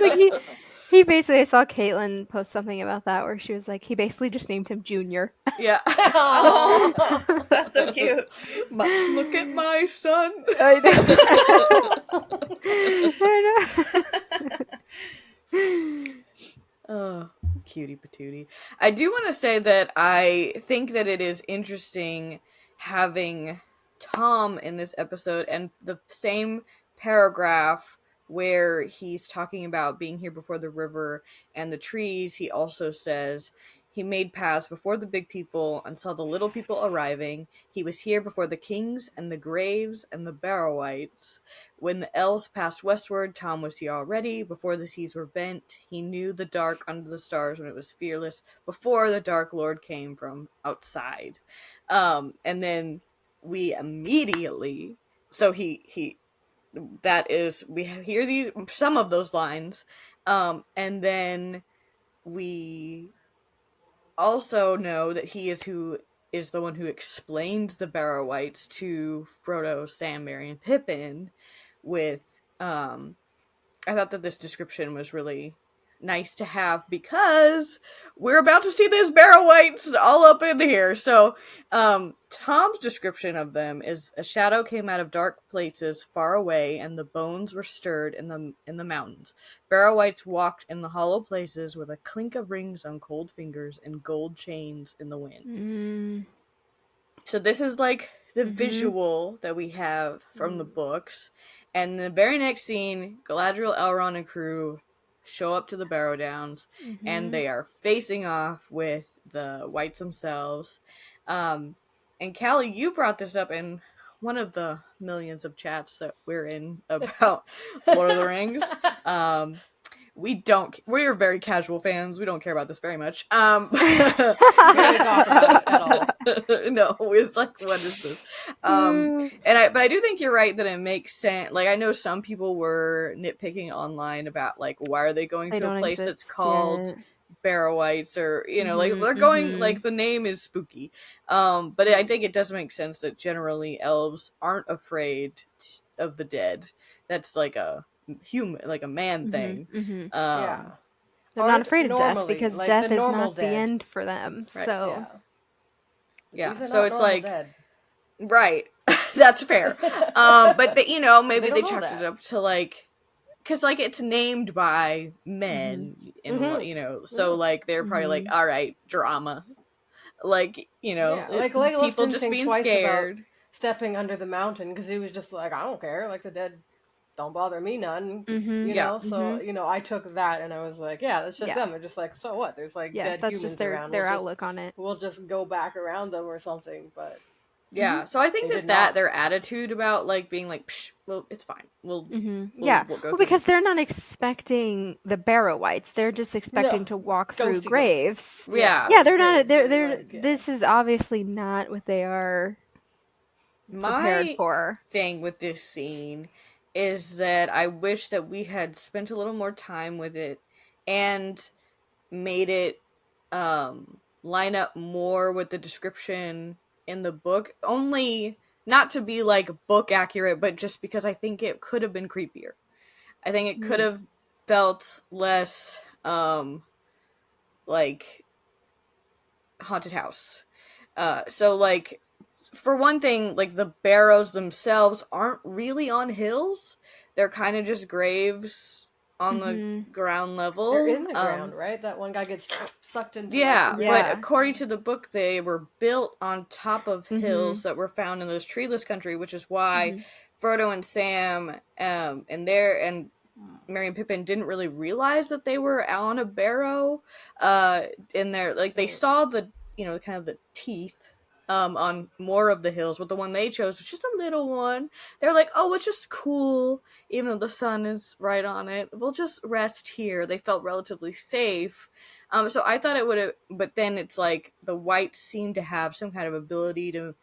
Like he basically, I saw Caitlin post something about that where she was like, he basically just named him Junior. Yeah. Oh, that's so cute. Look at my son. I know. Oh, cutie patootie. I do want to say that I think that it is interesting having Tom in this episode and the same paragraph where he's talking about being here before the river and the trees. He also says he made paths before the big people and saw the little people arriving. He was here before the kings and the graves and the Barrow-wights. When the elves passed westward, Tom was here already. Before the seas were bent, he knew the dark under the stars when it was fearless. Before the Dark Lord came from outside. And then we immediately, so we hear some of those lines, and then we also know that he is the one who explained the Barrow-wights to Frodo, Sam, Merry, and Pippin with, I thought that this description was really nice to have because we're about to see these Barrow-wights all up in here. So, Tom's description of them is a shadow came out of dark places far away, and the bones were stirred in the mountains. Barrow-wights walked in the hollow places with a clink of rings on cold fingers and gold chains in the wind. So this is like the visual that we have from the books. And the very next scene, Galadriel, Elrond, and crew show up to the Barrow Downs, and they are facing off with the Whites themselves. And Callie, you brought this up in one of the millions of chats that we're in about Lord of the Rings. We're very casual fans. We don't care about this very much. We don't talk about it at all. No, it's like, what is this? But I do think you're right that it makes sense. Like, I know some people were nitpicking online about, like, why are they going to a place that's called Barrow-wights, or, you know, like, they're going, like, the name is spooky. But I think it does make sense that generally elves aren't afraid of the dead. That's like a human, like a man thing. Yeah. They're not afraid of death because like death is not the end for them. Right. So yeah. So it's like dead. Right. That's fair. But you know, maybe they chalked it up to like, because like it's named by men, and you know, so like they're probably like, all right, drama, like, you know, like people just being scared, stepping under the mountain, because he was just like, I don't care, like the dead don't bother me none, you know. So you know, I took that and I was like, yeah, that's just them. They're just like, so what? There's like dead that's humans just their around. Their outlook on it. We'll just go back around them or something. But yeah, so I think that their attitude about like being like, psh, well, it's fine. We'll go because they're not expecting the Barrow-wights. They're just expecting to walk through graves. Yeah, they're not. They're. This is obviously not what they are prepared for. Thing with this scene is that I wish that we had spent a little more time with it and made it line up more with the description in the book. Only not to be like book accurate, but just because I think it could have been creepier. I think it could have felt less like haunted house. So like, for one thing, like the barrows themselves aren't really on hills. They're kind of just graves on the ground level. They're in the ground, right? That one guy gets sucked into. But according to the book, they were built on top of hills that were found in this treeless country, which is why Frodo and Sam and Merry and Pippin didn't really realize that they were on a barrow. In there, like they saw the, you know, kind of the teeth on more of the hills, but the one they chose was just a little one. They're like, oh, it's just cool, even though the sun is right on it. We'll just rest here. They felt relatively safe. So I thought it would have, but then it's like the Whites seem to have some kind of ability to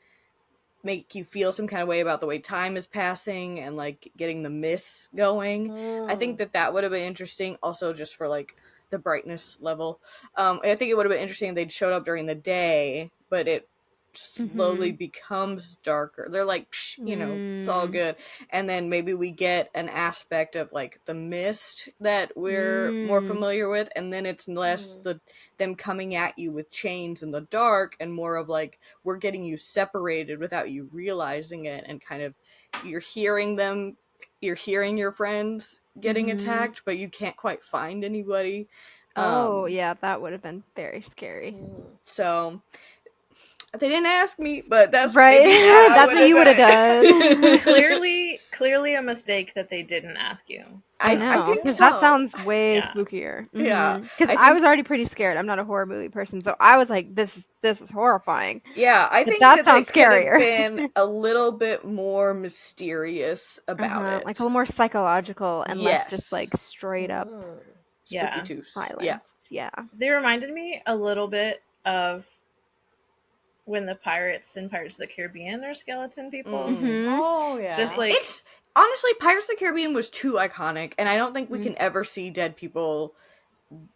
make you feel some kind of way about the way time is passing and like getting the mists going. I think that would have been interesting, also just for like the brightness level. I think it would have been interesting if they'd showed up during the day, but it slowly becomes darker. They're like, psh, you know, it's all good. And then maybe we get an aspect of like the mist that we're more familiar with, and then it's less them coming at you with chains in the dark and more of like, we're getting you separated without you realizing it, and kind of you're hearing your friends getting attacked, but you can't quite find anybody. That would have been very scary. So they didn't ask me, but that's right. That's what you would have done. Clearly a mistake that they didn't ask you. So. I know, because that sounds way spookier. Yeah, because I was already pretty scared. I'm not a horror movie person, so I was like, "This is horrifying." Yeah, I think that sounds scarier. Been a little bit more mysterious about it, like a little more psychological and less just like straight up spooky violence. Yeah, they reminded me a little bit of when the pirates in Pirates of the Caribbean are skeleton people. Oh yeah, just like it's honestly, Pirates of the Caribbean was too iconic, and I don't think we can ever see dead people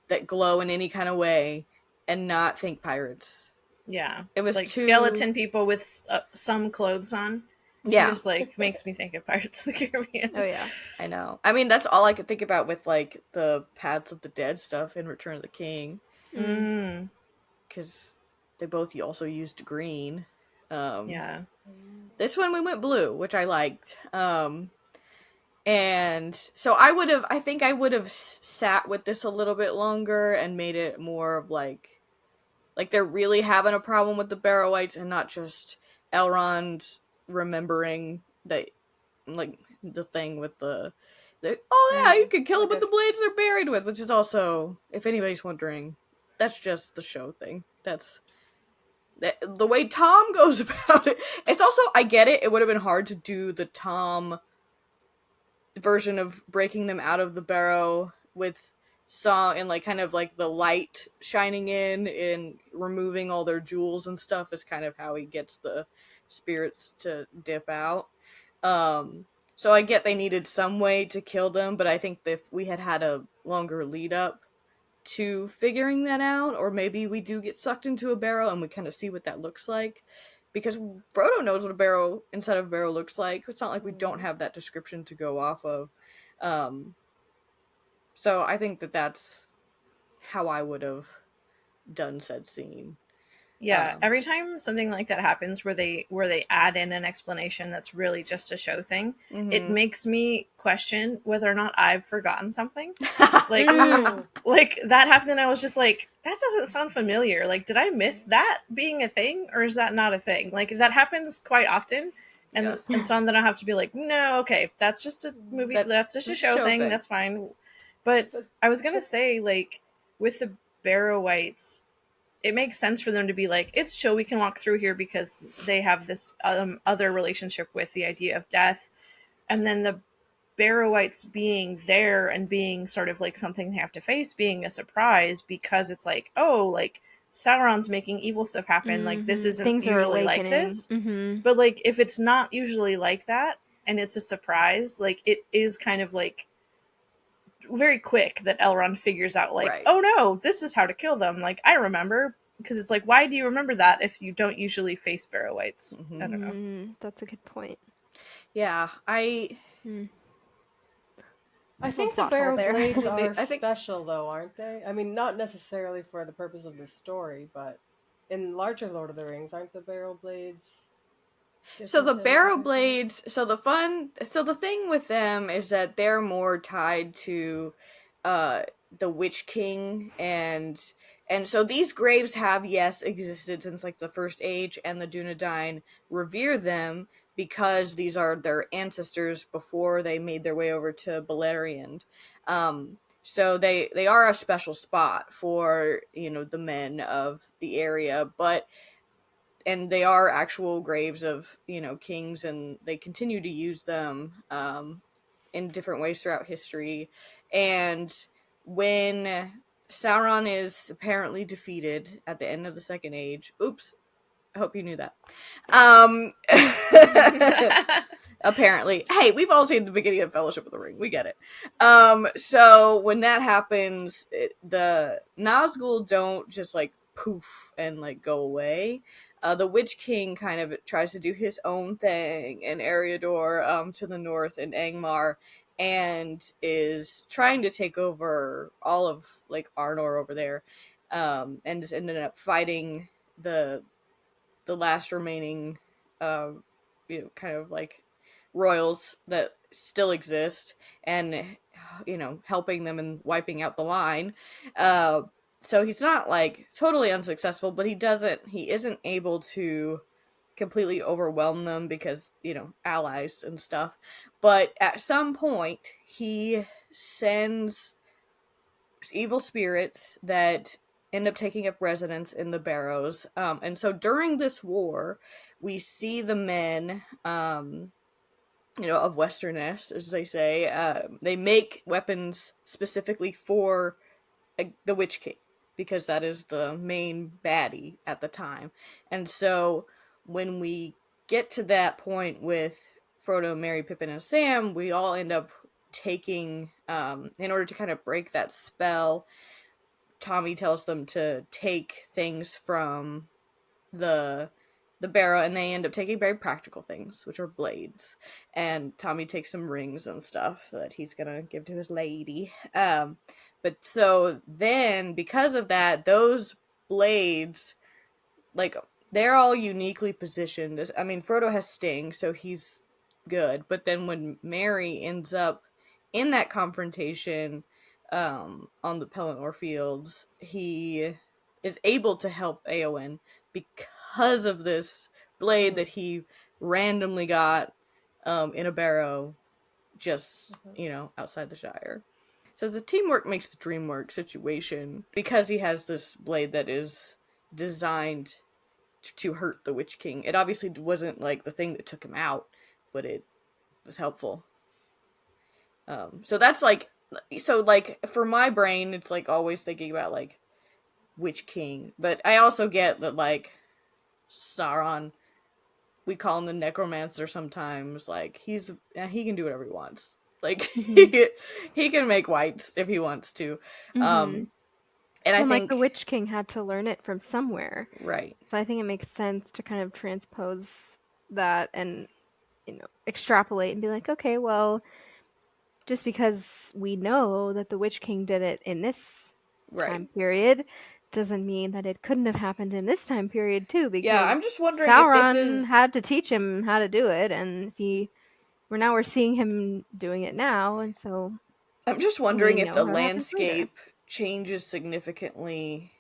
that glow in any kind of way and not think pirates. Yeah, it was like too... skeleton people with some clothes on. Yeah, it just like makes me think of Pirates of the Caribbean. Oh yeah, I know. I mean, that's all I could think about with like the Paths of the Dead stuff in Return of the King. Because they both also used green. This one we went blue, which I liked. And so I think I would have sat with this a little bit longer and made it more of like they're really having a problem with the Barrow-wights and not just Elrond remembering that, like, the thing with the Oh yeah, you can kill them with the blades they're buried with, which is also, if anybody's wondering, that's just the show thing. That's the way Tom goes about it. It's also, I get it. It would have been hard to do the Tom version of breaking them out of the barrow with song and like kind of like the light shining in and removing all their jewels and stuff is kind of how he gets the spirits to dip out. So I get they needed some way to kill them, but I think that if we had a longer lead up to figuring that out, or maybe we do get sucked into a barrow and we kind of see what that looks like, because Frodo knows what a barrow inside of a barrow looks like. It's not like we don't have that description to go off of. So I think that's how I would have done said scene. Yeah, every time something like that happens where they add in an explanation that's really just a show thing, it makes me question whether or not I've forgotten something. Like like that happened and I was just like, that doesn't sound familiar. Like, did I miss that being a thing, or is that not a thing? Like, that happens quite often. And so then I have to be like, no, okay, that's just a movie, that's just a show thing, that's fine. But I was gonna say, like, with the Barrow-wights, it makes sense for them to be like, it's chill, we can walk through here because they have this other relationship with the idea of death. And then the Barrow-wights being there and being sort of like something they have to face, being a surprise because it's like, oh, like Sauron's making evil stuff happen. Like, this isn't Things usually like this. But like, if it's not usually like that and it's a surprise, like, it is kind of like very quick that Elrond figures out, like, oh no, this is how to kill them. Like, I remember, because it's like, why do you remember that if you don't usually face Barrow-wights? I don't know. That's a good point. Yeah, I think the Barrow blades are special, though, aren't they? I mean, not necessarily for the purpose of the story, but in larger Lord of the Rings, aren't the Barrow blades? So the Barrow blades, so the thing with them is that they're more tied to the Witch King, and so these graves have, yes, existed since like the First Age, and the Dunedain revere them because these are their ancestors before they made their way over to Beleriand. So they are a special spot for, you know, the men of the area, and they are actual graves of, you know, kings, and they continue to use them in different ways throughout history. And when Sauron is apparently defeated at the end of the Second Age, oops, I hope you knew that. Apparently, hey, we've all seen the beginning of Fellowship of the Ring. We get it. So when that happens, the Nazgul don't just like poof and like go away. The Witch King kind of tries to do his own thing in Eriador, to the north, in Angmar, and is trying to take over all of like Arnor over there, and just ended up fighting the last remaining, you know, kind of like royals that still exist, and, you know, helping them and wiping out the line. So he's not like totally unsuccessful, but he isn't able to completely overwhelm them because, you know, allies and stuff. But at some point he sends evil spirits that end up taking up residence in the barrows. And so during this war, we see the men, you know, of Westerness, as they say, they make weapons specifically for the Witch King, because that is the main baddie at the time. And so when we get to that point with Frodo, Merry, Pippin, and Sam, we all end up taking, in order to kind of break that spell, Tommy tells them to take things from the barrow, and they end up taking very practical things, which are blades. And Tommy takes some rings and stuff that he's gonna give to his lady. But so then, because of that, those blades, like, they're all uniquely positioned. I mean, Frodo has Sting, so he's good. But then when Merry ends up in that confrontation, on the Pelennor fields, he is able to help Eowyn because of this blade that he randomly got in a barrow just, outside the Shire. So the teamwork makes the dream work situation, because he has this blade that is designed to hurt the Witch King. It obviously wasn't like the thing that took him out, but it was helpful. So that's like, for my brain, it's like always thinking about like Witch King, but I also get that like Sauron, we call him the Necromancer sometimes. Like he can do whatever he wants. Like he can make whites if he wants to. And I think like the Witch King had to learn it from somewhere, right? So I think it makes sense to kind of transpose that and extrapolate and be like, okay, well, just because we know that the Witch King did it in this time period doesn't mean that it couldn't have happened in this time period too, because I'm just wondering Sauron if this is... had to teach him how to do it, and we're seeing him doing it now, and so I'm just wondering if the landscape changes significantly.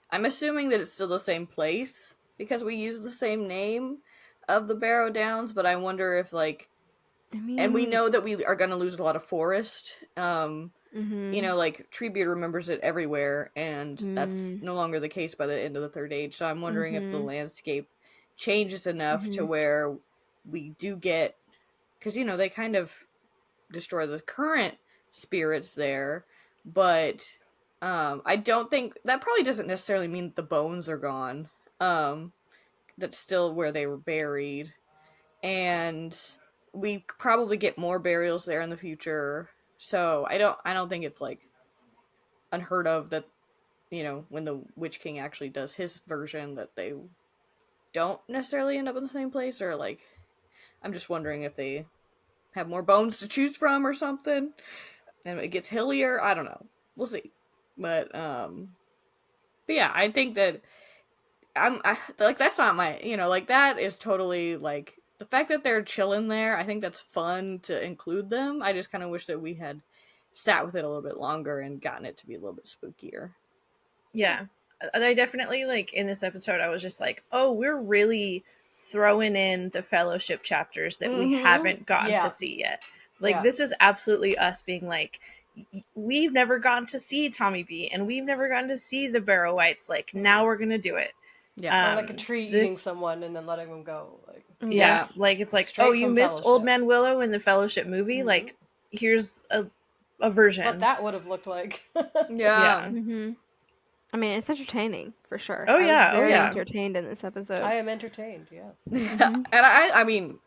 I'm assuming that it's still the same place because we use the same name of the Barrow Downs, but I wonder if like, and we know that we are going to lose a lot of forest. Like Treebeard remembers it everywhere, and that's no longer the case by the end of the Third Age. So I'm wondering if the landscape changes enough to where we do get, because they kind of destroy the current spirits there, but I don't think that probably doesn't necessarily mean that the bones are gone. That's still where they were buried, and we probably get more burials there in the future. So I don't think it's like unheard of that when the Witch King actually does his version that they don't necessarily end up in the same place, or like I'm just wondering if they have more bones to choose from or something, and it gets hillier. I don't know. We'll see. But yeah, I think that that's not my, like that is totally like the fact that they're chilling there. I think that's fun to include them. I just kind of wish that we had sat with it a little bit longer and gotten it to be a little bit spookier. Yeah. I definitely, like, in this episode, I was just like, oh, we're really throwing in the Fellowship chapters that we haven't gotten to see yet. Like, this is absolutely us being like, we've never gotten to see Tommy B, and we've never gotten to see the Barrow-wights. Like, now we're going to do it. Yeah, or like a tree eating someone and then letting them go. Like, like, it's like, oh, you missed Fellowship. Old Man Willow in the Fellowship movie? Like, here's a version. What that would have looked like. I mean, it's entertaining, for sure. Oh, yeah. I was very entertained in this episode. I am entertained, yes. And I mean,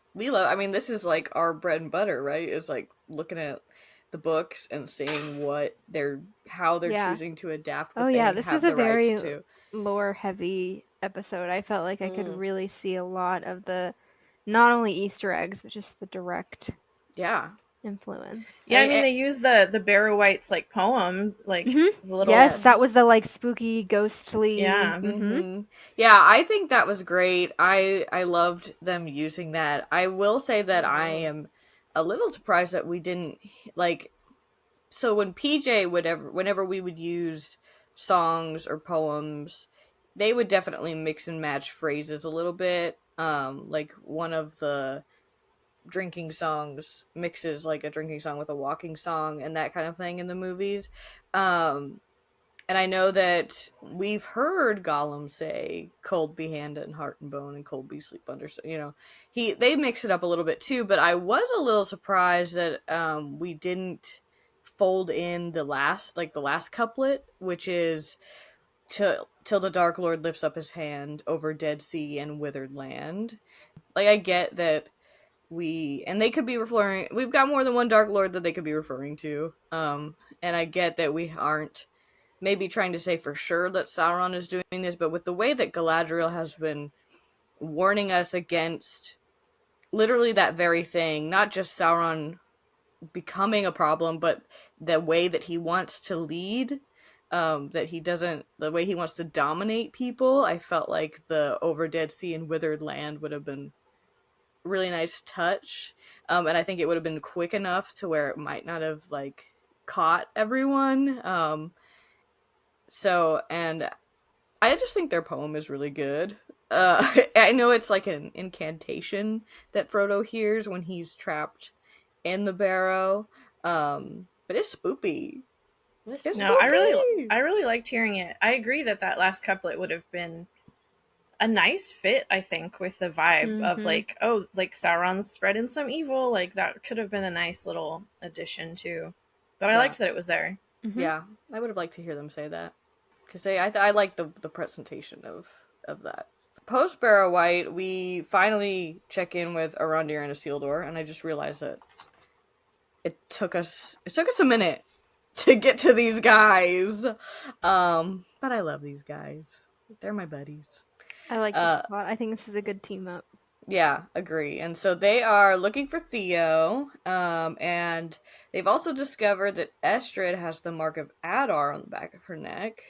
this is like our bread and butter, right? Is like looking at the books and seeing how they're choosing to adapt what this have was the a very rights to. lore-heavy episode. I felt like I could really see a lot of the, not only Easter eggs, but just the direct influence. Yeah, I mean, they use the Barrow-wights like poem, like the little. Yes, that was the like spooky, ghostly. Yeah, yeah. I think that was great. I loved them using that. I will say that I am a little surprised that we didn't like. So when PJ whenever we would use songs or poems, they would definitely mix and match phrases a little bit. Like one of the drinking songs mixes like a drinking song with a walking song and that kind of thing in the movies. And I know that we've heard Gollum say cold be hand and heart and bone and cold be sleep under, so they mix it up a little bit too, but I was a little surprised that we didn't fold in the last couplet, which is till the Dark Lord lifts up his hand over dead sea and withered land. Like, I get that and they could be referring, we've got more than one Dark Lord that they could be referring to, and I get that we aren't maybe trying to say for sure that Sauron is doing this, but with the way that Galadriel has been warning us against literally that very thing, not just Sauron becoming a problem, but the way that he wants to lead, the way he wants to dominate people, I felt like the over dead sea and withered land would have been really nice touch, and I think it would have been quick enough to where it might not have like caught everyone. So, and I just think their poem is really good. I know it's like an incantation that Frodo hears when he's trapped in the Barrow. But it's spoopy. It's no, spoopy. I really liked hearing it. I agree that last couplet would have been a nice fit, I think, with the vibe of like, oh, like Sauron's spreading some evil. Like that could have been a nice little addition too. But I liked that it was there. Yeah, I would have liked to hear them say that because I like the presentation of that. Post Barrow-wight, we finally check in with Arondir and Isildur, and I just realized that it took us a minute to get to these guys. But I love these guys. They're my buddies. I like this a lot. I think this is a good team up. Yeah, agree. And so they are looking for Theo, and they've also discovered that Estrid has the mark of Adar on the back of her neck.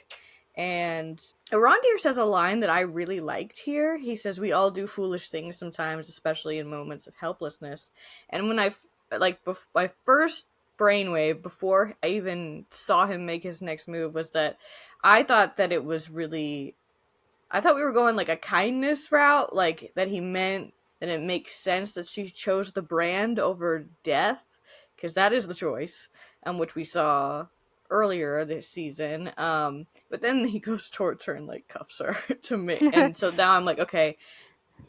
And Arondir says a line that I really liked here. He says, "We all do foolish things sometimes, especially in moments of helplessness." And when my first brainwave before I even saw him make his next move was that I thought that it was really... I thought we were going like a kindness route, like that he meant that it makes sense that she chose the brand over death, because that is the choice, which we saw earlier this season. But then he goes towards her and like cuffs her to me, and so now I'm like, okay,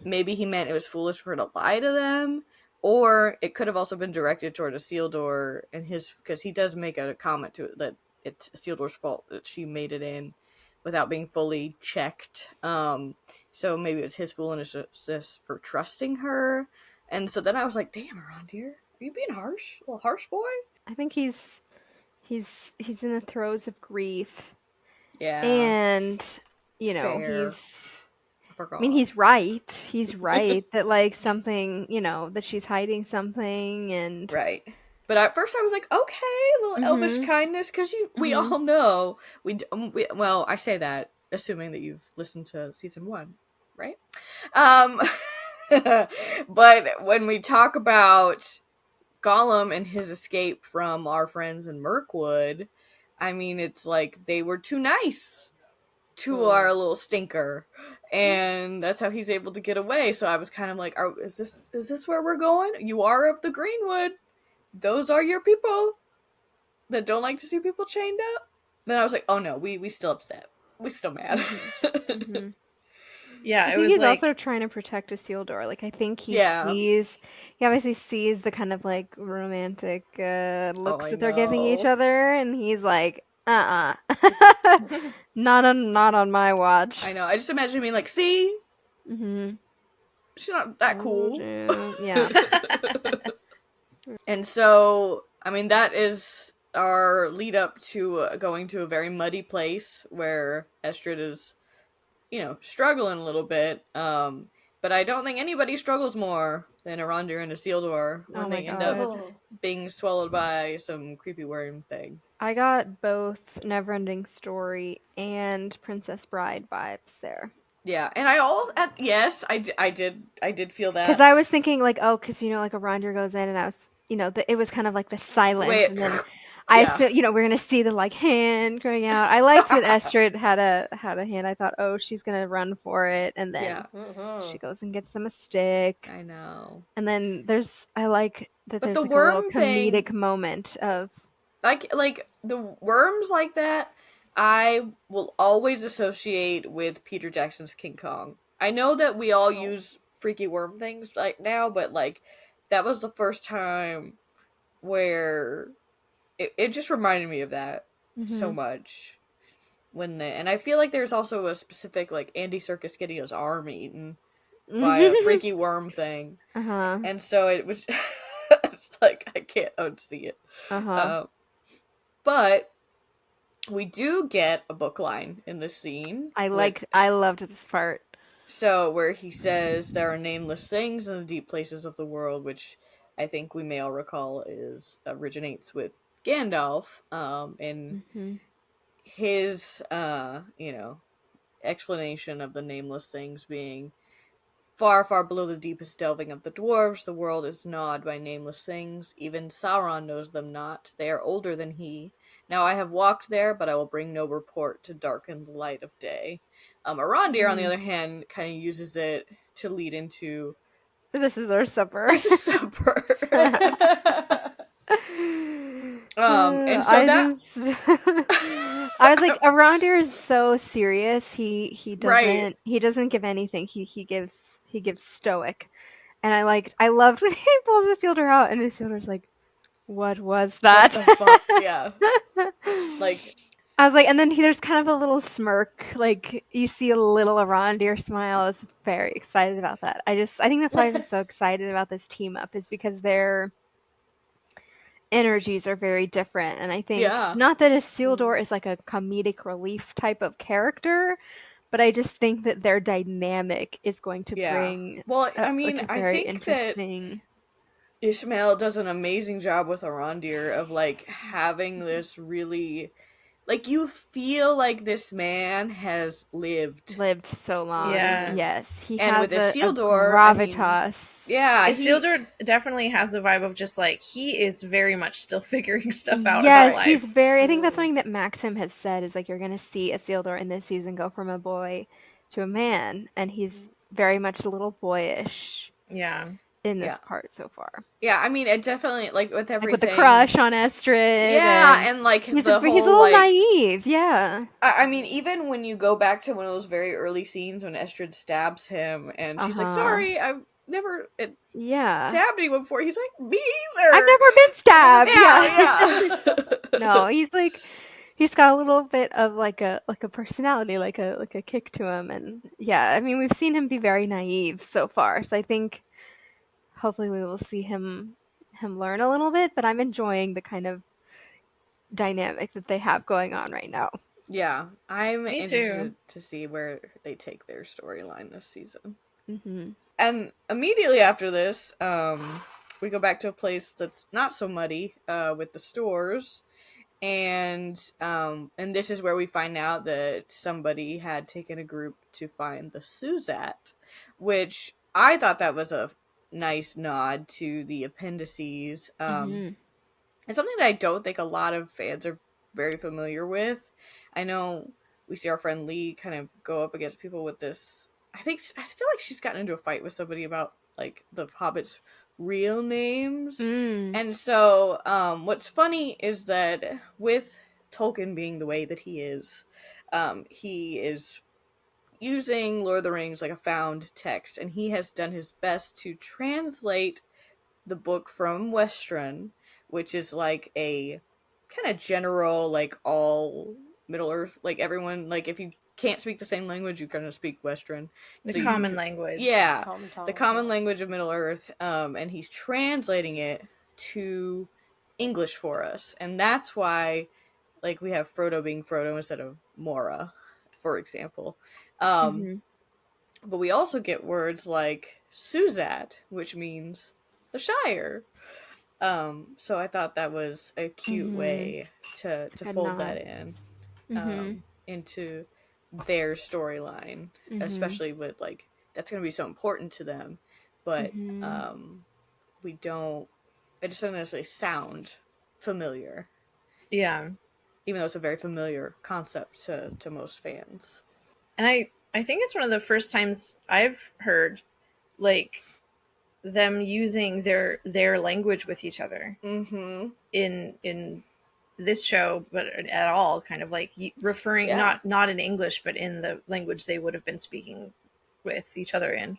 maybe he meant it was foolish for her to lie to them, or it could have also been directed toward Isildur and his, because he does make a comment to it that it's Isildur's fault that she made it in without being fully checked. So maybe it's his foolishness for trusting her. And so then I was like, damn, Arondir, are you being harsh? A little harsh, boy? I think he's in the throes of grief. Yeah. And, you know, Fair. I mean, he's right. He's right that, like, something, you know, that she's hiding something and... Right. But at first I was like, okay, a little elvish kindness, because we all know, well, I say that assuming that you've listened to season 1, right? But when we talk about Gollum and his escape from our friends in Mirkwood, I mean, it's like they were too nice to our little stinker, and that's how he's able to get away. So I was kind of like, is this where we're going? You are of the Greenwood. Those are your people that don't like to see people chained up? Then I was like, oh no, we still upset. We still mad. Yeah, I think he's also trying to protect Isildur. Like, I think he obviously sees the kind of like romantic looks that they're giving each other, and he's like, not on my watch. I know. I just imagine him being like, see? She's not that cool. Yeah. And so, I mean, that is our lead up to going to a very muddy place where Estrid is, you know, struggling a little bit. But I don't think anybody struggles more than Arondir and Isildur when they end up being swallowed by some creepy worm thing. I got both Neverending Story and Princess Bride vibes there. Yeah, and I did feel that. Because I was thinking, like, because, you know, like, Arondir goes in, and I was, you know, it was kind of like the silence, and then you know, we're gonna see the, like, hand going out. I liked that Estrid had a hand. I thought, oh, she's gonna run for it, and then she goes and gets them a stick. I know. And then I like that there's like a little comedic moment of... Like, the worms like that, I will always associate with Peter Jackson's King Kong. I know that we all use freaky worm things like now, but like that was the first time where it just reminded me of that so much. And I feel like there's also a specific like Andy Serkis getting his arm eaten by a freaky worm thing, and so it was it's like I can't unsee it. But we do get a book line in this scene. I loved this part. So, where he says, there are nameless things in the deep places of the world, which I think we may all recall originates with Gandalf, in his, you know, explanation of the nameless things being far, far below the deepest delving of the dwarves. The world is gnawed by nameless things. Even Sauron knows them not. They are older than he. Now I have walked there, but I will bring no report to darken the light of day. Arondir, on the other hand, kind of uses it to lead into... This is our supper. This is supper. And so I was like, Arondir is so serious. He right. doesn't give anything. He gives stoic. And I loved when he pulls Isildur out and Isildur's like, what was that? What the fuck? Yeah. Like, I was like, and then there's kind of a little smirk, like you see a little Arondir smile. I was very excited about that. I think that's why I've been so excited about this team up, is because their energies are very different. And I think, not that Isildur is like a comedic relief type of character, but I just think that their dynamic is going to bring I mean, like a very interesting... Ishmael does an amazing job with Arondir of like having this really, like, you feel like this man has lived so long. Yes, he and has with Isildur, gravitas. Isildur definitely has the vibe of just like, he is very much still figuring stuff out about life. Yes, he's very... I think that's something that Maxim has said, is like, you're going to see Isildur in this season go from a boy to a man, and he's very much a little boyish. Yeah. In this part so far. Yeah, I mean, it definitely, like, with everything... Like with the crush on Estrid. Yeah, and like, he's the whole, he's a little naive, yeah. I mean, even when you go back to one of those very early scenes when Estrid stabs him, and she's like, sorry, I've never stabbed anyone before. He's like, me either! I've never been stabbed! Yeah. No, he's like... He's got a little bit of like a personality, like a kick to him, and yeah, I mean, we've seen him be very naive so far, so I think hopefully we will see him learn a little bit, but I'm enjoying the kind of dynamic that they have going on right now. Yeah, I'm interested to see where they take their storyline this season. Mm-hmm. And immediately after this, we go back to a place that's not so muddy, with the stores, and this is where we find out that somebody had taken a group to find the Suzat, which I thought that was a nice nod to the appendices. It's something that I don't think a lot of fans are very familiar with. I know we see our friend Lee kind of go up against people with this. I feel like she's gotten into a fight with somebody about like the Hobbits' real names. And so what's funny is that with Tolkien being the way that he is using Lord of the Rings like a found text, and he has done his best to translate the book from Westron, which is like a kind of general, like all Middle Earth, like everyone, like if you can't speak the same language, you kind of speak Westron. The common language. Yeah, the common language of Middle Earth, and he's translating it to English for us, and that's why, like, we have Frodo being Frodo instead of Mora, for example. But we also get words like Suzat, which means the Shire. So I thought that was a cute way to fold that in into their storyline, especially with like that's going to be so important to them. But it just doesn't necessarily sound familiar. Yeah. Even though it's a very familiar concept to most fans. And I think it's one of the first times I've heard like them using their language with each other in this show, but at all, kind of like referring not in English, but in the language they would have been speaking with each other in.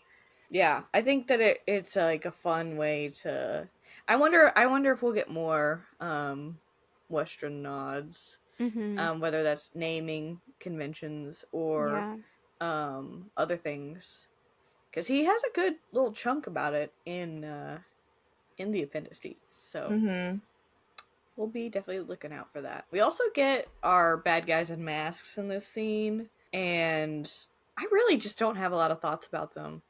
Yeah, I think that it's like a fun way to. I wonder if we'll get more Western nods, whether that's naming conventions or other things, because he has a good little chunk about it in the appendices. So we'll be definitely looking out for that. We also get our bad guys in masks in this scene, and I really just don't have a lot of thoughts about them.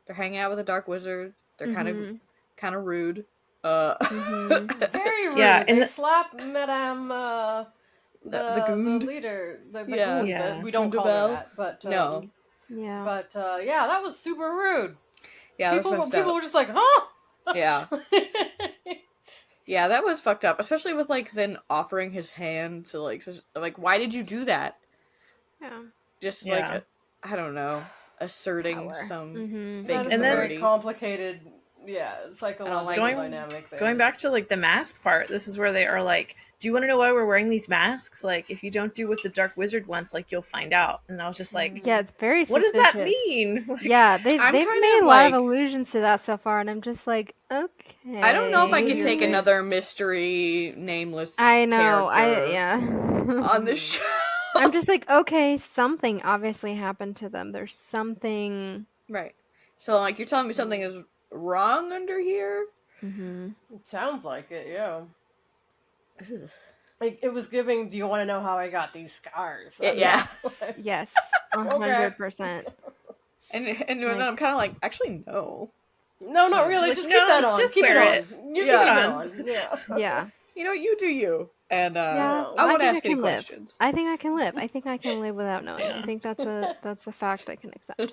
They're hanging out with a dark wizard. They're kind of rude. Very rude. Yeah, and they slap Madame the leader. The goon. Yeah. We don't call her that, but no. Yeah. But that was super rude. Yeah, people were just like, huh? Yeah. Yeah, that was fucked up. Especially with like then offering his hand to like why did you do that? Yeah. Just like I don't know, asserting some fake authority. That's a very complicated Yeah, psychological like dynamic there. Going back to like the mask part, this is where they are like, do you want to know why we're wearing these masks? Like, if you don't do what the Dark Wizard wants, like, you'll find out. And I was just like, yeah, it's very what suspicious. does that mean? Like, yeah, they've made a lot of allusions to that so far, and I'm just like, okay. I don't know if I could take another mystery, nameless I know, character on the show. I'm just like, okay, something obviously happened to them. There's something... Right. So, like, you're telling me something is wrong under here? Mm-hmm. It sounds like it, yeah. Like, it was giving, do you want to know how I got these scars? Yeah. Yes, 100%. And I'm kind of like, actually, no. No, not really. Like, just keep that on. Just keep wear it on. You keep it on. Yeah. Yeah. You know, you do you. And yeah, I won't ask any questions. I think I can live. I think I can live without knowing. I think that's a fact I can accept.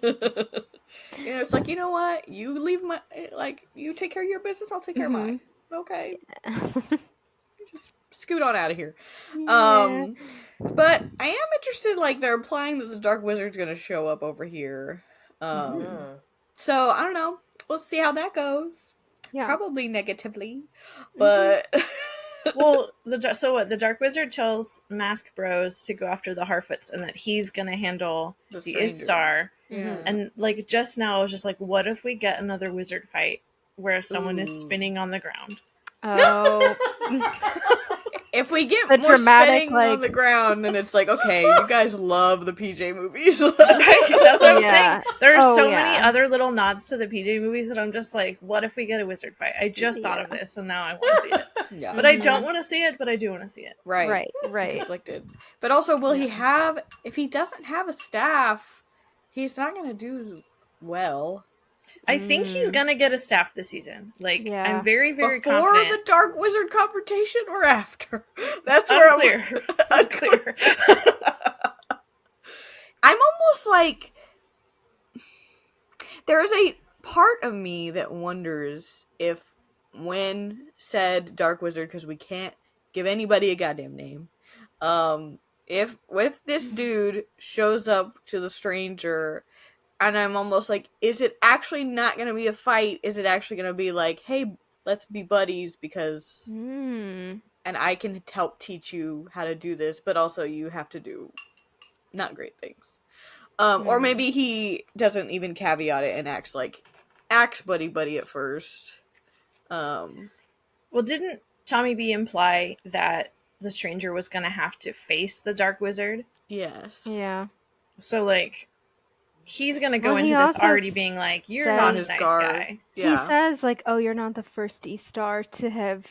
You know, it's like, you know what? You leave you take care of your business, I'll take care of mine. Okay. Just scoot on out of here. Yeah. But I am interested, like, they're implying that the Dark Wizard's gonna show up over here. So, I don't know. We'll see how that goes. Yeah. Probably negatively. But... Well, the Dark Wizard tells Mask Bros to go after the Harfoots and that he's gonna handle the Istar. And, like, just now I was just like, what if we get another wizard fight where someone is spinning on the ground? Oh. If we get the more dramatic, spinning on the ground, then it's like, okay, you guys love the PJ movies. Right? That's what I'm saying. There are so many other little nods to the PJ movies that I'm just like, what if we get a wizard fight? I just thought of this, so now I want to see it. Yeah. But I don't want to see it, but I do want to see it. Right. Conflicted. But also, will he have... If he doesn't have a staff, he's not going to do well. I think he's gonna get a staff this season. Like, I'm very, very confident. confident. Before the Dark Wizard confrontation or after? That's where Unclear. Unclear. I'm almost like... There is a part of me that wonders if when said Dark Wizard, because we can't give anybody a goddamn name, if with this dude shows up to the stranger... And I'm almost like, is it actually not going to be a fight? Is it actually going to be like, hey, let's be buddies because... And I can help teach you how to do this, but also you have to do not great things. Or maybe he doesn't even caveat it and acts buddy-buddy at first. Well, didn't Tommy B imply that the stranger was going to have to face the Dark Wizard? Yes. Yeah. So, like... He's gonna go into this already being like, you're not a nice guy. Yeah. He says, like, oh, you're not the first Istar to have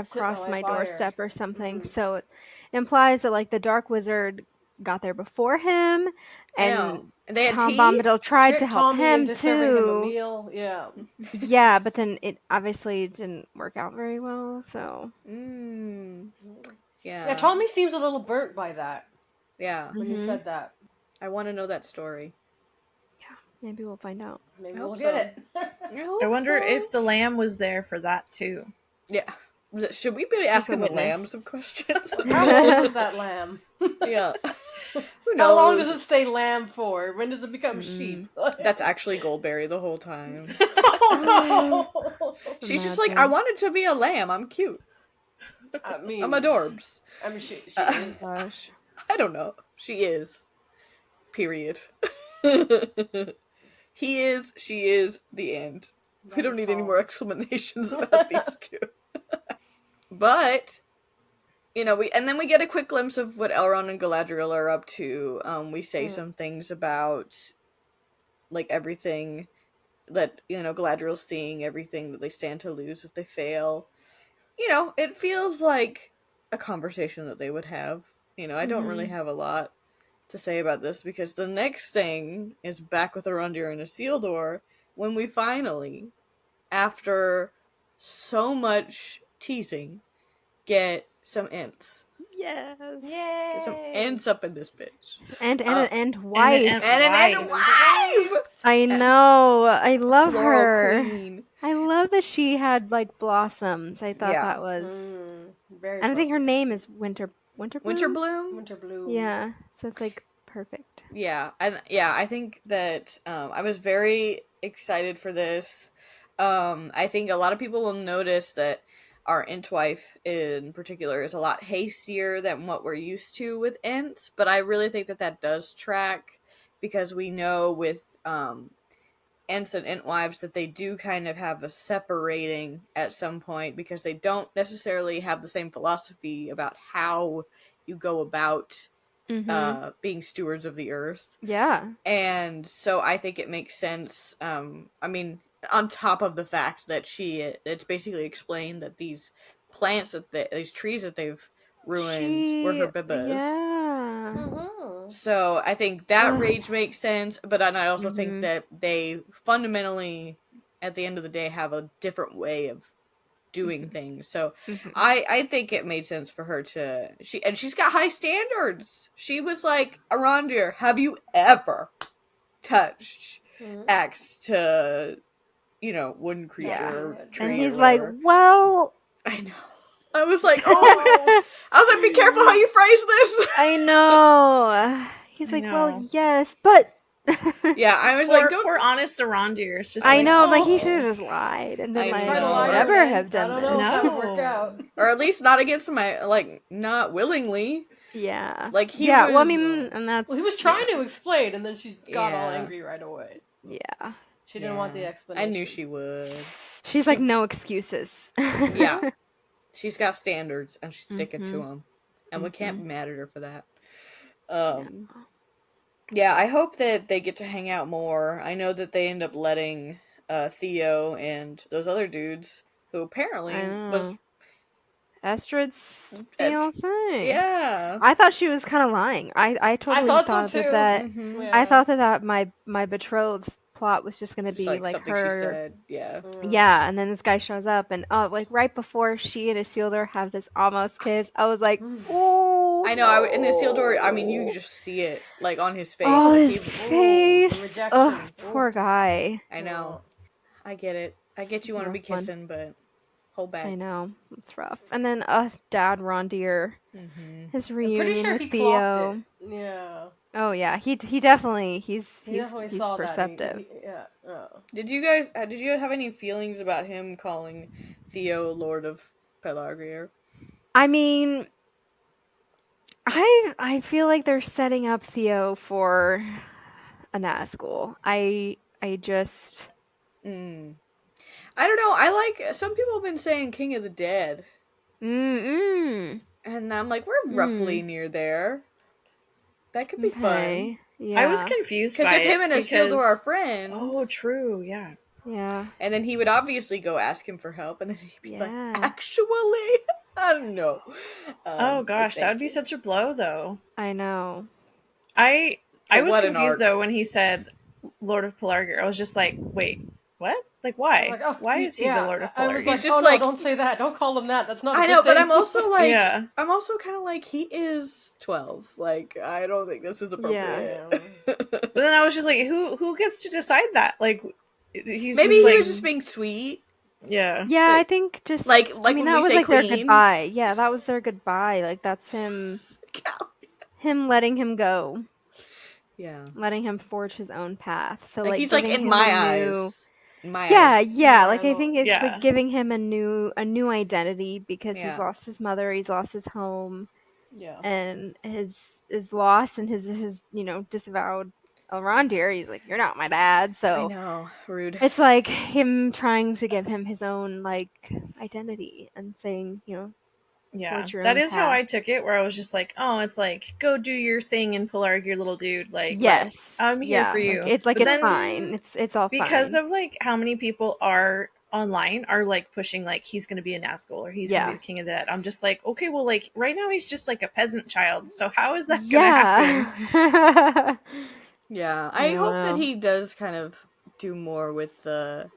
crossed my doorstep or something. So it implies that, like, the Dark Wizard got there before him, and they had Tom Bombadil tried to help him too. Him a meal. Yeah. Yeah, but then it obviously didn't work out very well. So. Yeah. Tommy seems a little burnt by that. Yeah. When you said that, I want to know that story. Maybe we'll find out. Maybe we'll get it. I wonder if the lamb was there for that too. Yeah. Should we be asking the lamb some questions? How old is that lamb? Yeah. Who knows? How long does it stay lamb for? When does it become sheep? That's actually Goldberry the whole time. Oh no! She's just like, I wanted to be a lamb. I'm cute. I mean, I'm adorbs. I mean, she gosh. I don't know. She is. Period. He is, she is, the end. We don't need any more explanations about these two. But, you know, then we get a quick glimpse of what Elrond and Galadriel are up to. We say some things about, like, everything that, you know, Galadriel's seeing, everything that they stand to lose if they fail. You know, it feels like a conversation that they would have. You know, I don't really have a lot to say about this, because the next thing is back with Arondir and Isildur when we finally, after so much teasing, get some Ents. Yes. Yay! Get some Ents up in this bitch. And an Ent wife. And an Ent wife! I know. I love Floral her. Queen. I love that she had, like, blossoms. I thought that was... very and I think her name is Winterbloom? Winterbloom. Yeah. So it's, like, perfect. Yeah. And yeah, I think that I was very excited for this. I think a lot of people will notice that our Entwife in particular is a lot hastier than what we're used to with Ents, but I really think that does track, because we know with Ents and Entwives that they do kind of have a separating at some point, because they don't necessarily have the same philosophy about how you go about being stewards of the earth. Yeah. And so I think it makes sense. I mean, on top of the fact that it's basically explained that these plants these trees that they've ruined were her bibas. Yeah. Mm-hmm. So I think that rage makes sense, but I also think that they fundamentally, at the end of the day, have a different way of doing things. So I think it made sense for her to she's got high standards. She was like, Arondir, have you ever touched axe to, wooden creature, tree, and he's or like, whatever? well, I know. I was like, oh. I was like, be careful how you phrase this. I know. He's like, well, yes, but yeah, I was like, don't. Poor honest Arondir. It's just I like, know, oh. like he should have just lied and been I like, know. I would never have done I don't know this. if that would work out. Or at least not against my, like, not willingly. Yeah. Like, he yeah, was... well, I mean, and that's... Well, he was trying to explain, and then she got all angry right away. Yeah. She didn't want the explanation. I knew she would. She's like, no excuses. Yeah. She's got standards, and she's sticking to them. And we can't be mad at her for that. Yeah, I hope that they get to hang out more. I know that they end up letting Theo and those other dudes, who apparently was... Estrid's fiancé. Yeah. I thought she was kind of lying. I totally thought so too. that Yeah. I thought that my betrothed plot was just gonna be like something her. She said. Yeah. Yeah, and then this guy shows up, and like right before she and Isildur have this almost kiss, I was like, oh. I know. In Isildur, I mean, you just see it like on his face. Oh, like, his face. The rejection. Oh, poor guy. I know. I get it. I get you want to be kissing, but hold back. I know. It's rough. And then Dad Rondir, his reunion I'm pretty sure with he Theo. Clocked it. Yeah. Oh yeah, he definitely he's saw perceptive. That. Did you guys have any feelings about him calling Theo Lord of Pelargir? I mean, I feel like they're setting up Theo for a Nazgul. I just. I don't know. I like, some people have been saying King of the Dead. And I'm like, we're roughly near there. That could be fun. Yeah. I was confused by it. Because if him and Isildur are friends. Oh, true, yeah. Yeah. And then he would obviously go ask him for help, and then he'd be like, actually, I don't know. Oh gosh, that would be such a blow, though. I know. I was confused, though, when he said Lord of Pelargir. I was just like, wait, what? Like, why? Like, oh, why is he the Lord of Pelargir? I was like, he's just like, no, don't say that. Don't call him that. That's not a I good know, thing. but I'm also like, I'm also kind of like, he is 12. Like, I don't think this is appropriate. Yeah. But then I was just like, who gets to decide that? Like, he's maybe just he was just being sweet. Yeah. Yeah, like, I think just like I mean, when that we was say like clean. their goodbye. Yeah, that was their goodbye. Like that's him letting him go. Yeah. Letting him forge his own path. So like he's like in my eyes. Yeah, like I think it's Yeah. like giving him a new identity because he's lost his mother, he's lost his home. Yeah. And his loss and his disavowed Elrondir, he's like, you're not my dad. So I know, rude. It's like him trying to give him his own like identity and saying, yeah, forge your that own is how path. I took it. Where I was just like, oh, it's like go do your thing in Pelargir, little dude. Like, yes, I'm here for you. Like, it's fine. It's all because fine. of like how many people are online are like pushing like he's gonna be a Nazgul or he's gonna be the king of the dead. I'm just like, okay, well, like right now he's just like a peasant child. So how is that gonna happen? Yeah, I hope that he does kind of do more with the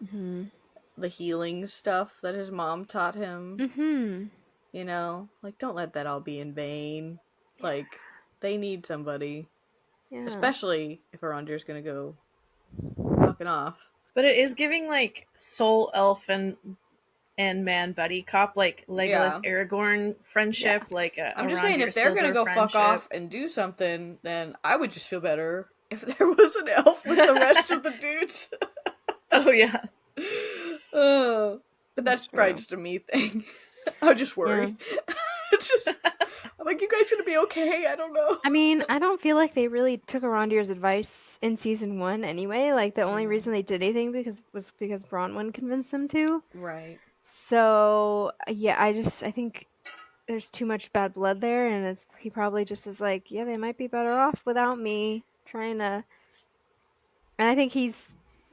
healing stuff that his mom taught him. You know, like, don't let that all be in vain. Like, they need somebody. Yeah. Especially if Arondir's gonna go fucking off. But it is giving, like, soul elf and man buddy cop, like, Legolas Aragorn friendship, like I'm just saying, if they're gonna go fuck off and do something, then I would just feel better if there was an elf with the rest of the dudes. Oh, yeah. But that's probably just a me thing. I just worry. Yeah. I'm like, you guys should be okay. I don't know. I mean, I don't feel like they really took Arondir's advice in season 1 anyway. Like, the only reason they did anything was because Bronwyn convinced them to. Right. So, yeah, I think there's too much bad blood there, and he probably just is like, yeah, they might be better off without me trying to. And I think he's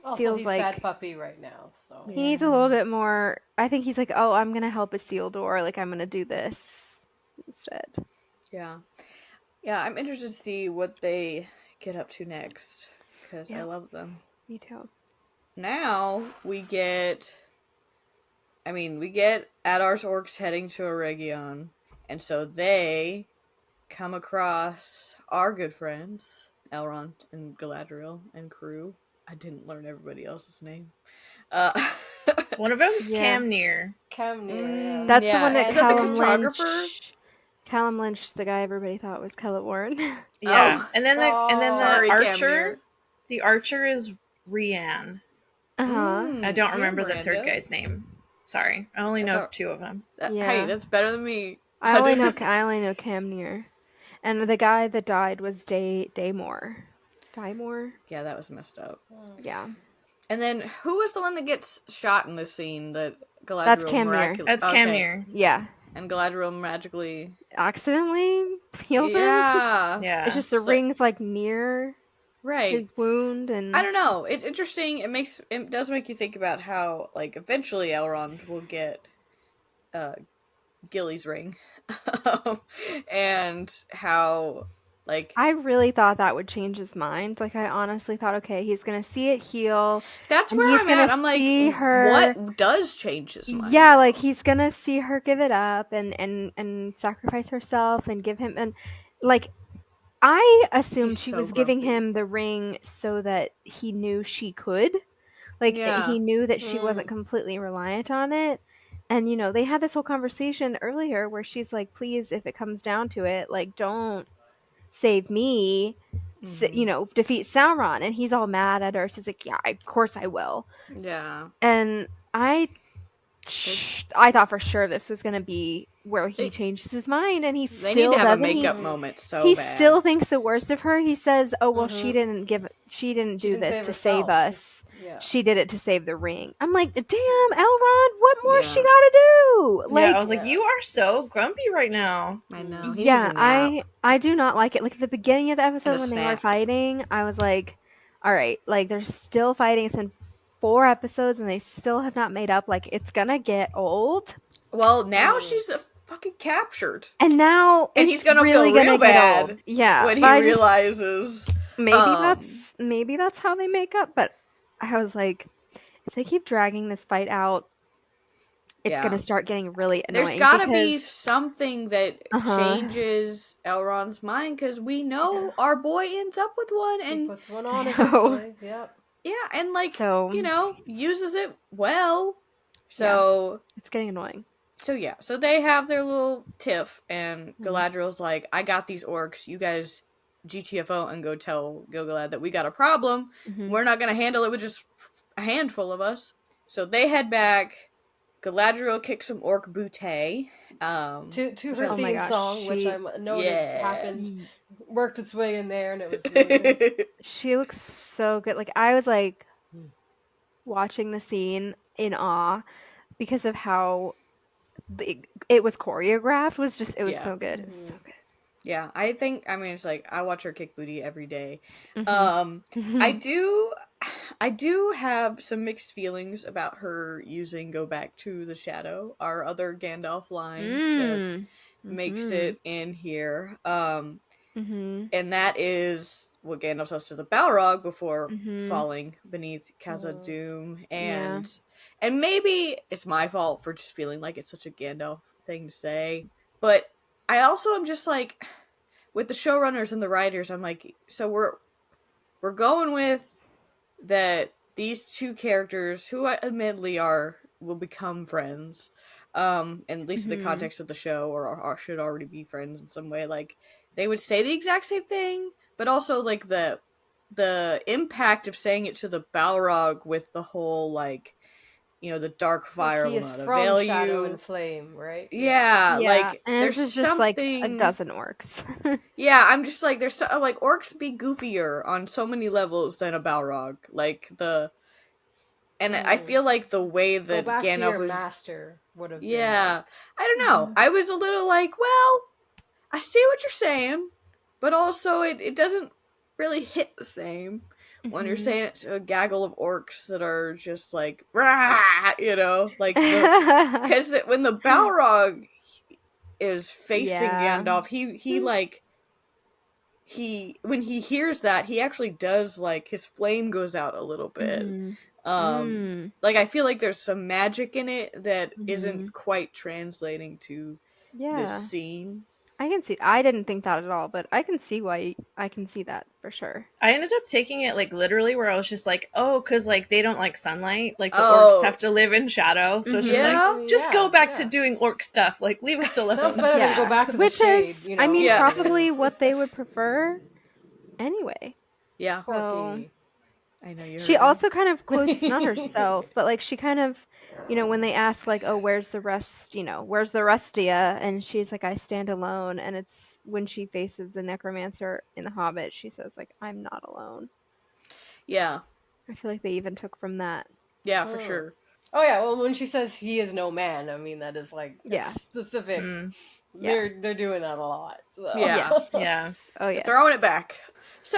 also he's like, sad puppy right now, so he needs a little bit more. I think he's like, oh, I'm gonna help Isildur, like I'm gonna do this instead. Yeah, I'm interested to see what they get up to next because I love them. Me too. Now we get Adar's orcs heading to Eregion, and so they come across our good friends, Elrond and Galadriel and crew. I didn't learn everybody else's name. One of them's Camnir. Camnir, That's the one that Callum Lynch. Callum Lynch, the guy everybody thought was Celeborn. Yeah, and then the archer. Camnir. The archer is Rian. I don't remember Miranda. The third guy's name. Sorry, I only know 2 of them. Hey, that's better than me. I only know Camnir, and the guy that died was Daymore. Yeah, that was messed up. Yeah. And then who was the one that gets shot in this scene? That Galadriel. That's Camnir. That's Camnir. Yeah. And Galadriel magically accidentally heals him. Yeah. It's just the ring's like near his wound, and I don't know. It's interesting. It does make you think about how like eventually Elrond will get Gilly's ring, and how like I really thought that would change his mind. Like I honestly thought, okay, he's gonna see it heal. That's where I'm at. I'm like, what does change his mind? Yeah, like he's gonna see her give it up and sacrifice herself and give him, and like I assumed she was giving him the ring so that he knew she could, like he knew that she wasn't completely reliant on it. And they had this whole conversation earlier where she's like, please, if it comes down to it, like don't save me, defeat Sauron. And he's all mad at her. She's like, yeah, of course I will. Yeah. And I thought for sure this was going to be where he changes his mind, and he still need to have a makeup moment so he bad. Still thinks the worst of her. He says, oh well, she didn't do this to save us. She did it to save the ring. I'm like, damn, Elrond, what more she gotta do? Like, I was like, you are so grumpy right now. I know. I do not like it. Like at the beginning of the episode when they were fighting, I was like, all right, like they're still fighting. It's been 4 episodes and they still have not made up. Like it's gonna get old. Well, now she's fucking captured, and now he's gonna really feel real bad. Yeah, when he realizes maybe that's how they make up. But I was like, if they keep dragging this fight out, it's gonna start getting really annoying. There's gotta be something that changes Elrond's mind, because we know our boy ends up with one, and he puts one on eventually. Yep. Yeah, and uses it well. So it's getting annoying. So they have their little tiff, and Galadriel's like, I got these orcs, you guys GTFO and go tell Gil-galad that we got a problem. We're not gonna handle it with just a handful of us. So they head back. Galadriel kicks some orc bootay. To her theme song, which I noted happened, worked its way in there, and it was really... She looks so good. Like, I was like watching the scene in awe because of how it was choreographed. It was so good. It was so good. Yeah, it's like I watch her kick booty every day. I do have some mixed feelings about her using Go Back to the Shadow, our other Gandalf line that makes it in here. And that is what Gandalf says to the Balrog before falling beneath Khazad-dûm. And maybe it's my fault for just feeling like it's such a Gandalf thing to say. But I also am just like, with the showrunners and the writers, I'm like, so we're going with that these 2 characters, who admittedly will become friends, and at least in the context of the show, or should already be friends in some way, like, they would say the exact same thing, but also, like, the impact of saying it to the Balrog with the whole, like, the dark fire he will is not from avail Shadow you. and Flame, right? Yeah, like and there's this is just like a dozen orcs. Yeah, I'm just like there's like orcs be goofier on so many levels than a Balrog. Like I feel like the way that Go back to Gandalf your was master would have been. Yeah. I don't know. I was a little like, well, I see what you're saying, but also it doesn't really hit the same when you're saying it's a gaggle of orcs that are just like, rah, like because when the Balrog is facing Gandalf, he like when he hears that, he actually does like his flame goes out a little bit. Like I feel like there's some magic in it that isn't quite translating to this scene. I can see. I didn't think that at all, but I can see why. I can see that for sure. I ended up taking it like literally, where I was just like, oh, because like they don't like sunlight, like the orcs have to live in shadow, so it's just like, just go back to doing orc stuff, like leave us alone. Sounds better than go back to the shade. Is, I mean, probably what they would prefer, anyway. Yeah. So, I know you. She also kind of quotes not herself, but like she kind of, when they ask like, oh, where's the rest? Where's the Restia? And she's like, I stand alone. And it's when she faces the necromancer in The Hobbit, she says like, I'm not alone. Yeah. I feel like they even took from that. Yeah, for sure. Oh yeah, well when she says he is no man, I mean that is like specific. They're doing that a lot. So. Yeah. Yeah. Oh yeah. Throwing it back. So,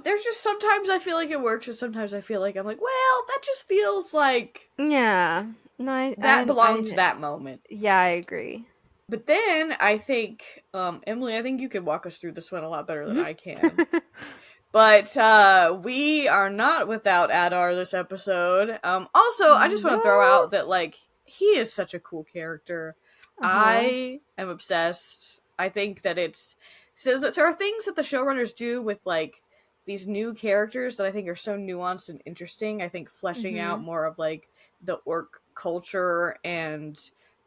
there's just sometimes I feel like it works and sometimes I feel like I'm like, well, that just feels like Yeah. No, that belongs to that moment. Yeah, I agree. But then I think, Emily, I think you can walk us through this one a lot better than I can. But we are not without Adar this episode. Also, I just want to throw out that, like, he is such a cool character. I am obsessed. I think that so there are things that the showrunners do with, like, these new characters that I think are so nuanced and interesting. I think fleshing out more of, like, the orc culture and,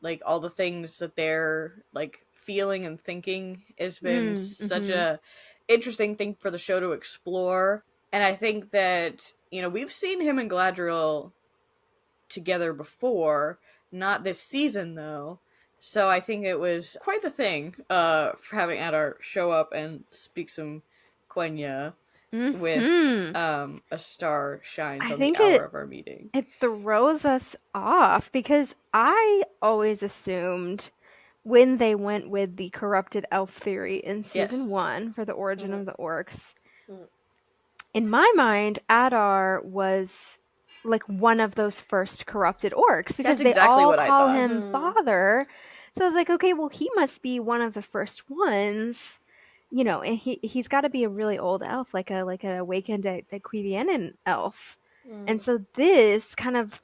like, all the things that they're, like, feeling and thinking has been such a interesting thing for the show to explore. And I think that, we've seen him and Galadriel together before, not this season, though. So I think it was quite the thing for having Adar show up and speak some Quenya with a star shines on the hour of our meeting. It throws us off because I always assumed when they went with the corrupted elf theory in season 1 for the origin of the orcs, in my mind, Adar was like one of those first corrupted orcs because that's exactly they all what call I thought. him father. So I was like, okay, well, he must be one of the first ones, and he's got to be a really old elf, like an awakened Quevianan elf. And so this kind of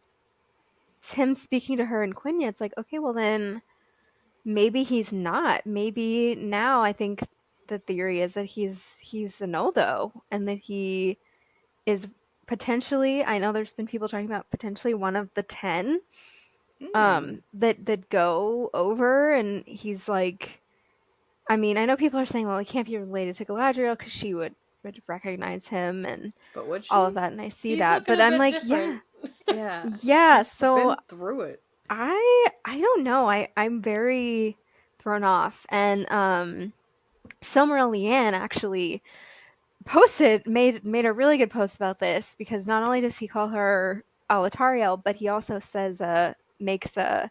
him speaking to her in Quenya, it's like, okay, well then maybe he's not. Maybe now I think the theory is that he's an Oldo and that he is potentially, I know there's been people talking about potentially one of the 10 that go over, and he's like, I mean, I know people are saying, well, he can't be related to Galadriel because she would recognize him and all of that, and I see that, but I'm like, different. yeah. He's So been through it. I don't know. I'm very thrown off, and Silmaril Leanne actually made a really good post about this because not only does he call her Alatariel, but he also says makes a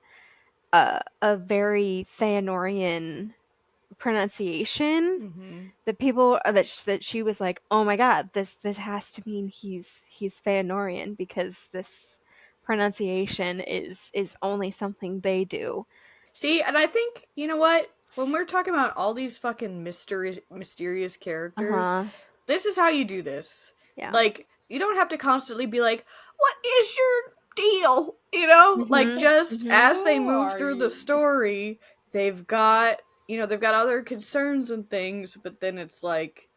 very Feanorian pronunciation that people that she was like, oh my god, this has to mean he's Feanorian because this pronunciation is only something they do. See, and I think, you know what? When we're talking about all these fucking mysterious characters, this is how you do this. Yeah. Like, you don't have to constantly be like, what is your deal? Like, just as they move through the story, they've got other concerns and things, but then it's like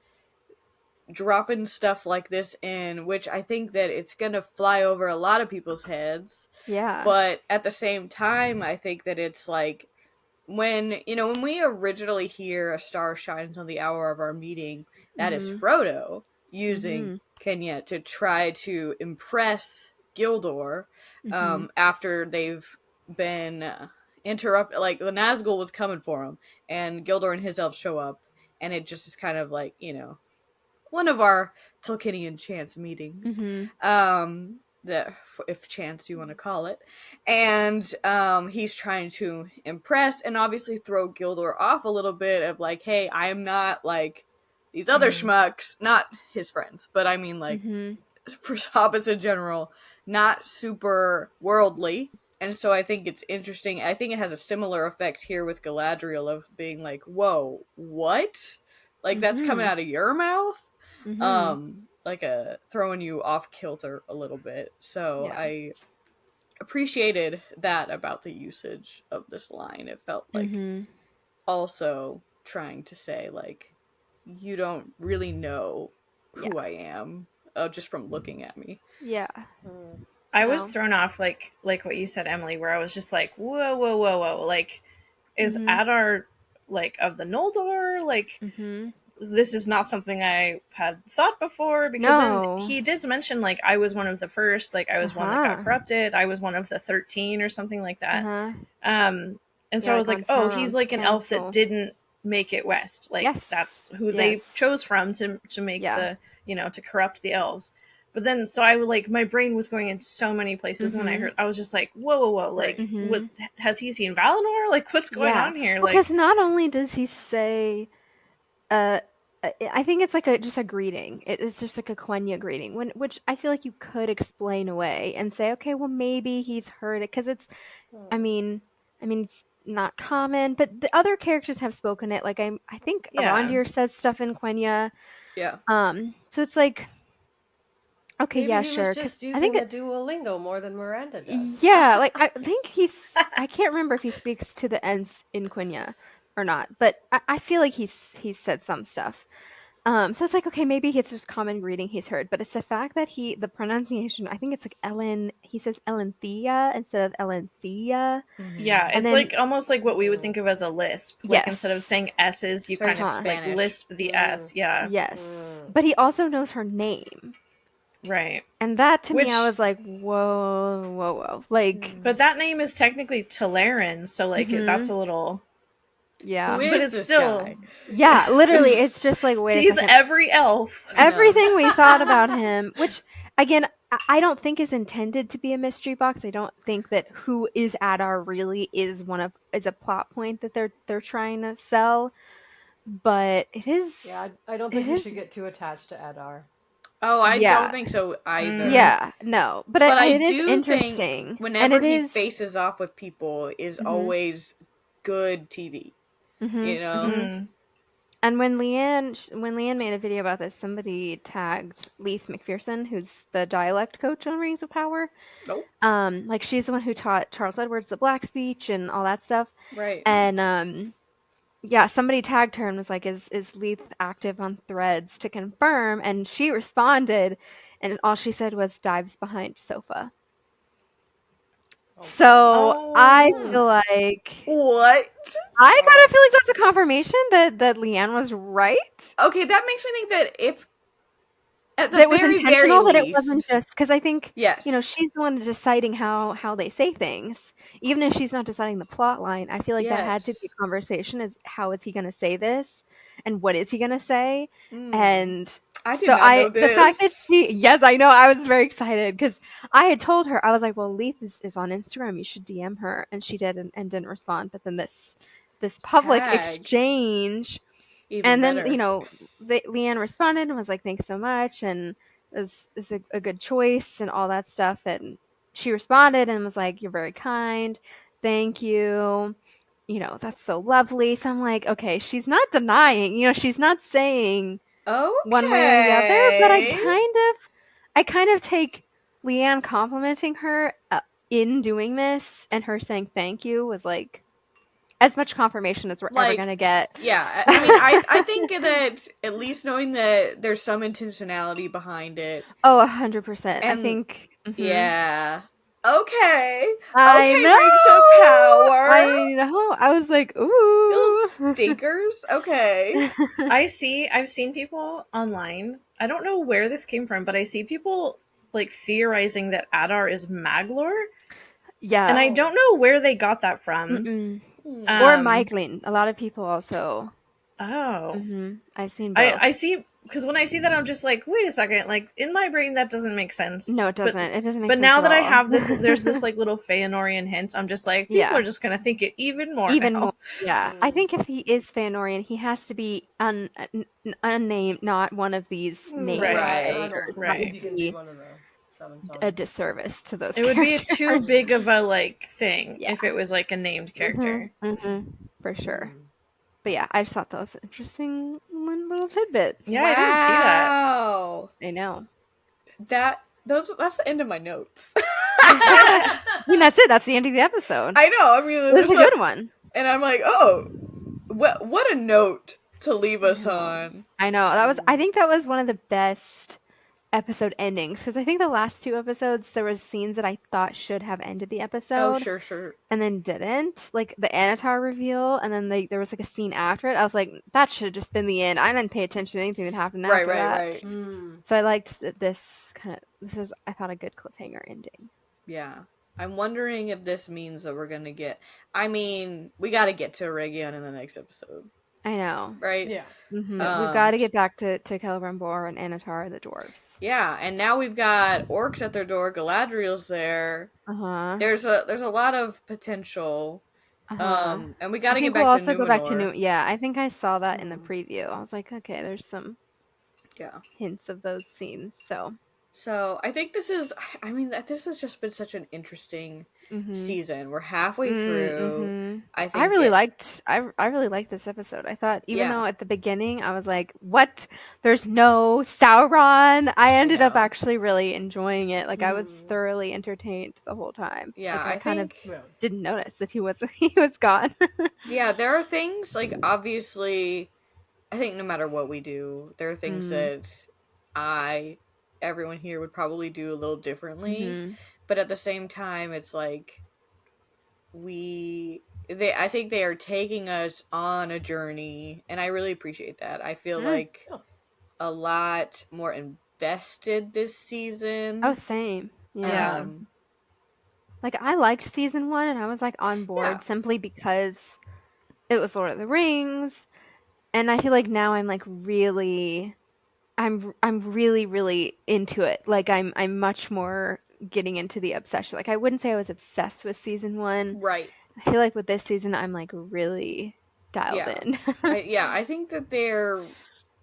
dropping stuff like this in, which I think that it's gonna fly over a lot of people's heads. Yeah. But at the same time, I think that it's like, when we originally hear a star shines on the hour of our meeting, that is Frodo using Quenya to try to impress Gildor, after they've been interrupted. Like, the Nazgul was coming for him, and Gildor and his elves show up, and it just is kind of like, one of our Tolkienian chance meetings. That, if chance you want to call it. And he's trying to impress and obviously throw Gildor off a little bit of like, hey, I am not like these other schmucks, not his friends, but I mean like for hobbits in general, not super worldly. And so I think it's interesting. I think it has a similar effect here with Galadriel of being like, whoa, what? Like, that's coming out of your mouth? Like throwing you off kilter a little bit. So I appreciated that about the usage of this line. It felt like also trying to say, like, you don't really know who I am just from looking at me. Yeah. I was thrown off, like what you said, Emily, where I was just like, whoa. Like, is Adar, like, of the Noldor? Like, this is not something I had thought before, because then he did mention, like, I was one of the first, like, I was one that got corrupted, I was one of the 13 or something like that. And so I was like, oh, he's like an elf that didn't make it west. Like, that's who they chose from to make the, to corrupt the elves. But then, so I would, like, my brain was going in so many places when I was just like, whoa, like, has he seen Valinor? Like, what's going on here? Like, because not only does he say, I think it's like just a greeting. It's just like a Quenya greeting, which I feel like you could explain away and say, okay, well, maybe he's heard it, because it's, I mean, it's not common, but the other characters have spoken it. Like, I think Arondir says stuff in Quenya. Yeah. So it's like, okay, maybe he sure. was just using the Duolingo more than Miranda does. Yeah, like, I think I can't remember if he speaks to the Ents in Quenya or not, but I feel like he's said some stuff. So it's like, okay, maybe it's just common greeting he's heard, but it's the fact that the pronunciation, I think it's like he says Elenthea instead of Elenthea. Yeah, it's like almost like what we would think of as a lisp. Like, instead of saying S's, you kind of like lisp the S. Yeah. Yes. But he also knows her name. Right. And that, to me, I was like, whoa. Like, but that name is technically Telerin, so like that's a little... Yeah. But it's still guy? Yeah, literally, it's just like, wait he's every elf. Everything we thought about him, which again, I don't think is intended to be a mystery box. I don't think that who is Adar really is a plot point that they're trying to sell. But it is. Yeah, I don't think we should get too attached to Adar. Oh, I don't think so either. Yeah, no. But I do interesting. Think whenever he faces off with people is always good TV. You know? And when Leanne made a video about this, somebody tagged Leith McPherson, who's the dialect coach on Rings of Power. Nope. Like, she's the one who taught Charles Edwards the Black speech and all that stuff. Right. And yeah, somebody tagged her and was like, is Leith active on Threads to confirm? And she responded, and all she said was dives behind sofa. So I feel like what? I kind of feel like that's a confirmation that Leanne was right. Okay, that makes me think that if at the that very, was intentional, very that least, it wasn't just because I think yes, she's the one deciding how they say things. Even if she's not deciding the plot line, I feel like that had to be a conversation. Is how is he going to say this, and what is he going to say, and. I did not know this. The fact that yes, I know, I was very excited because I had told her, I was like, well, Leith is on Instagram, you should DM her, and she did and didn't respond. But then this public exchange, even then better. Leanne responded and was like, thanks so much, and it was a good choice and all that stuff. And she responded and was like, you're very kind, thank you. That's so lovely. So I'm like, okay, she's not denying, she's not saying one way or the other, but I kind of take Leanne complimenting her in doing this and her saying thank you was like as much confirmation as we're ever gonna get. Yeah, I mean, I think that at least knowing that there's some intentionality behind it. Oh, 100%. I think. Yeah. Okay. I know. Rings of Power. I know. I was like, ooh. Little stinkers. Okay. I've seen people online. I don't know where this came from, but I see people like theorizing that Adar is Maglor. Yeah. And I don't know where they got that from. Or Myclene. A lot of people also. Oh. I've seen both. I see, because when I see that, I'm just like, wait a second, like, in my brain, that doesn't make sense. No, it doesn't. It doesn't make but sense. But now that I have this, there's this, like, little Feanorian hint, I'm just like, people are just gonna think it even more now. Yeah. I think if he is Feanorian, he has to be unnamed, not one of these names. Right. You can be one of the Seven Sons. A disservice to those It would be characters. too big of a, like, thing if it was, like, a named character. For sure. But yeah, I just thought that was an interesting little tidbit. Yeah, I didn't see that. Wow. I know. That's the end of my notes. I mean, that's it. That's the end of the episode. I know. I mean, it was a good one. And I'm like, oh, what a note to leave us on. I know. I think that was one of the best episode endings, because I think the last two episodes there was scenes that I thought should have ended the episode. Oh, sure. And then didn't. Like the Anatar reveal, and then there was like a scene after it. I was like, that should have just been the end. I didn't pay attention to anything that happened after that. Right. So I liked this is, I thought, a good cliffhanger ending. Yeah. I'm wondering if this means that we're gonna get. I mean, we got to get to Region in the next episode. I know. Right? Yeah. We've got to get back to Celebrimbor and Anatar, the dwarves. Yeah, and now we've got orcs at their door, Galadriel's there. There's a lot of potential. And we got to get back to Numenor. We'll also go back to Numenor. Yeah, I think I saw that in the preview. I was like, okay, there's some hints of those scenes. So I think this has just been such an interesting season. We're halfway through. I think I really liked this episode. I thought, even though at the beginning I was like, what? There's no Sauron. I ended up actually really enjoying it. Like I was thoroughly entertained the whole time. Yeah, like, I kind of didn't notice that he was gone. Yeah, there are things, like, obviously, I think no matter what we do, there are things that everyone here would probably do a little differently, but at the same time, it's like I think they are taking us on a journey, and I really appreciate that. I feel like a lot more invested this season. Oh, same. Yeah. Like I liked season 1, and I was like on board simply because it was Lord of the Rings, and I feel like now I'm like really. I'm really, really into it. Like I'm much more getting into the obsession. Like I wouldn't say I was obsessed with season 1. Right. I feel like with this season I'm like really dialed in. I think that they're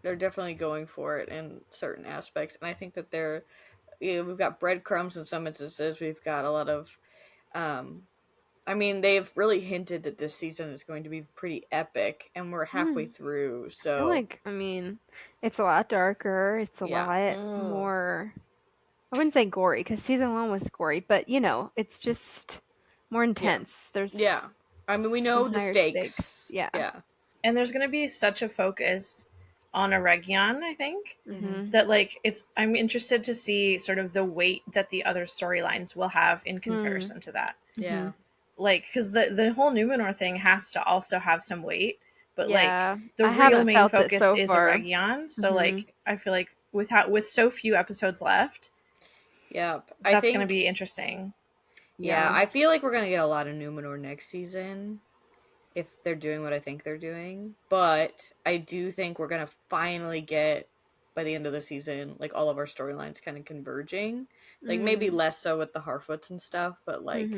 definitely going for it in certain aspects, and I think that we've got breadcrumbs in some instances. We've got a lot of I mean, they've really hinted that this season is going to be pretty epic, and we're halfway through, so... I mean, it's a lot darker, it's a lot more... I wouldn't say gory, because season 1 was gory, but, it's just more intense. Yeah. I mean, we know the stakes. Yeah. And there's going to be such a focus on Eregion, I think, that, like, I'm interested to see sort of the weight that the other storylines will have in comparison to that. Yeah. Like, because the whole Numenor thing has to also have some weight, but like the real main focus is Eregion. So like, I feel like with so few episodes left, that's going to be interesting. Yeah, I feel like we're going to get a lot of Numenor next season if they're doing what I think they're doing. But I do think we're going to finally get, by the end of the season, like all of our storylines kind of converging. Like maybe less so with the Harfoots and stuff, but like.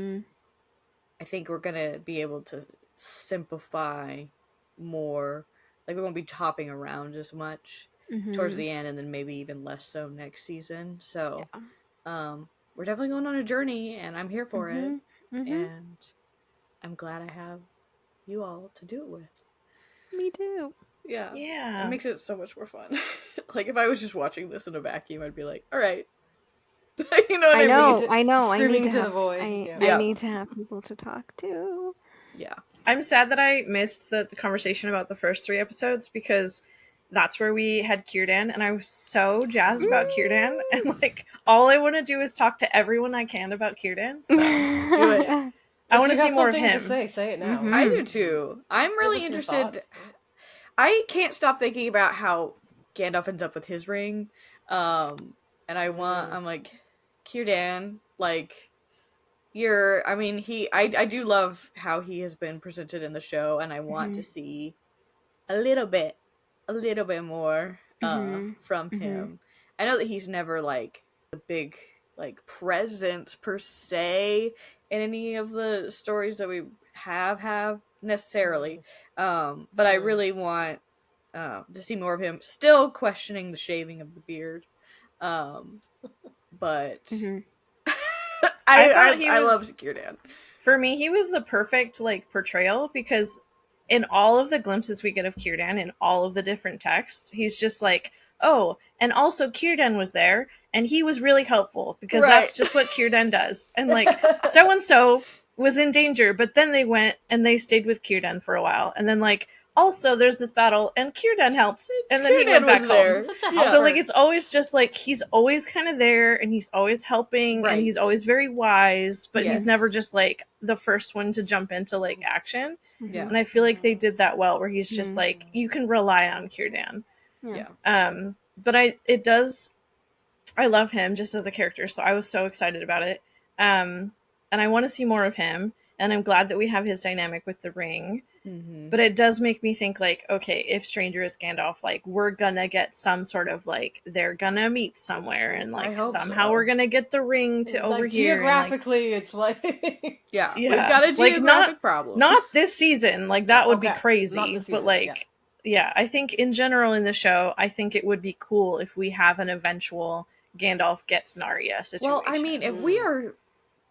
I think we're going to be able to simplify more. Like, we won't be hopping around as much towards the end, and then maybe even less so next season. So, we're definitely going on a journey, and I'm here for it. And I'm glad I have you all to do it with. Me too. Yeah. It makes it so much more fun. Like, if I was just watching this in a vacuum, I'd be like, all right. You know what I know. Screaming to the void. I need to have people to talk to. Yeah. I'm sad that I missed the conversation about the first 3 episodes, because that's where we had Círdan, and I was so jazzed about Círdan, and like all I want to do is talk to everyone I can about Círdan. So do it. I want to see more of him. Say it now. I do too. I'm really interested. I can't stop thinking about how Gandalf ends up with his ring. And I'm like, Círdan, like, I mean, I do love how he has been presented in the show, and I want to see a little bit more from him. I know that he's never, like, a big, like, presence per se in any of the stories that we have necessarily. But I really want to see more of him. Still questioning the shaving of the beard. But I love Círdan. For me, he was the perfect, like, portrayal, because in all of the glimpses we get of Círdan in all of the different texts, he's just like, oh, and also Círdan was there, and he was really helpful, because that's just what Círdan does. And, like, so-and-so was in danger, but then they went and they stayed with Círdan for a while. And then, like, also there's this battle, and Círdan helped, and then he went back home. So, like, it's always just, like, he's always kind of there, and he's always helping, and he's always very wise, but he's never just, like, the first one to jump into, like, action. Yeah. And I feel like they did that well, where he's just, like, you can rely on Círdan. Yeah. But I love him just as a character, so I was so excited about it. And I want to see more of him, and I'm glad that we have his dynamic with the ring. But it does make me think, like, okay, if Stranger is Gandalf, like, we're gonna get some sort of, like, they're gonna meet somewhere, and, like, somehow we're gonna get the ring to over here. Geographically, and, like, it's like... yeah, we've got a geographic problem. Not this season. Like, that would be crazy. But, like, yeah, I think in general in the show, I think it would be cool if we have an eventual Gandalf gets Narya situation. Well, I mean, if we are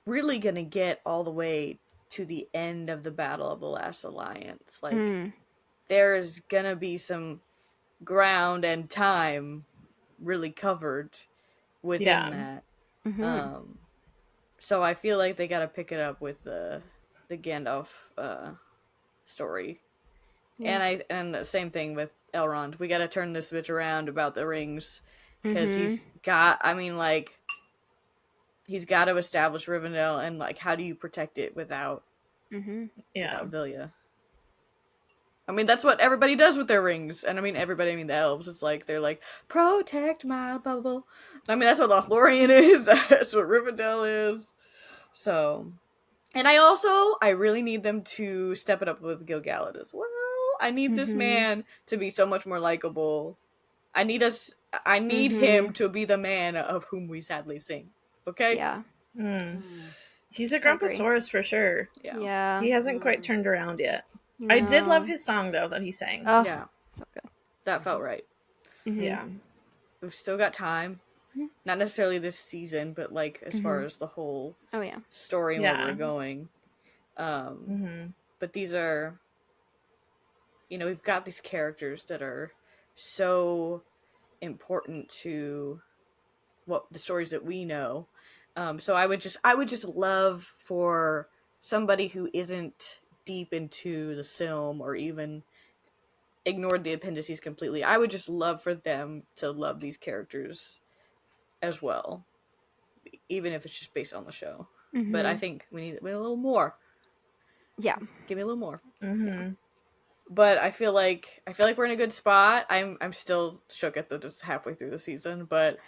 really gonna get all the way to the end of the Battle of the Last Alliance, like, there's gonna be some ground and time really covered within that. So I feel like they gotta pick it up with the Gandalf story. And the same thing with Elrond. We gotta turn this bitch around about the rings, because he's got to establish Rivendell, and, like, how do you protect it without Vilya? I mean, that's what everybody does with their rings. And I mean the elves. It's like, they're like, protect my bubble. I mean, that's what Lothlorien is. That's what Rivendell is. So, and I really need them to step it up with Gil-galad as well. I need this man to be so much more likable. I need him to be the man of whom we sadly sing. Okay? Yeah. He's a Grumposaurus for sure. Yeah. He hasn't quite turned around yet. No. I did love his song, though, that he sang. Oh, yeah. So good. That felt right. Yeah. We've still got time. Not necessarily this season, but, like, as far as the whole story and where we're going. But these are, we've got these characters that are so important to the stories that we know. So I would just love for somebody who isn't deep into the film or even ignored the appendices completely. I would just love for them to love these characters as well, even if it's just based on the show. But I think we need a little more. Yeah, give me a little more. But I feel like we're in a good spot. I'm still shook at just halfway through the season, but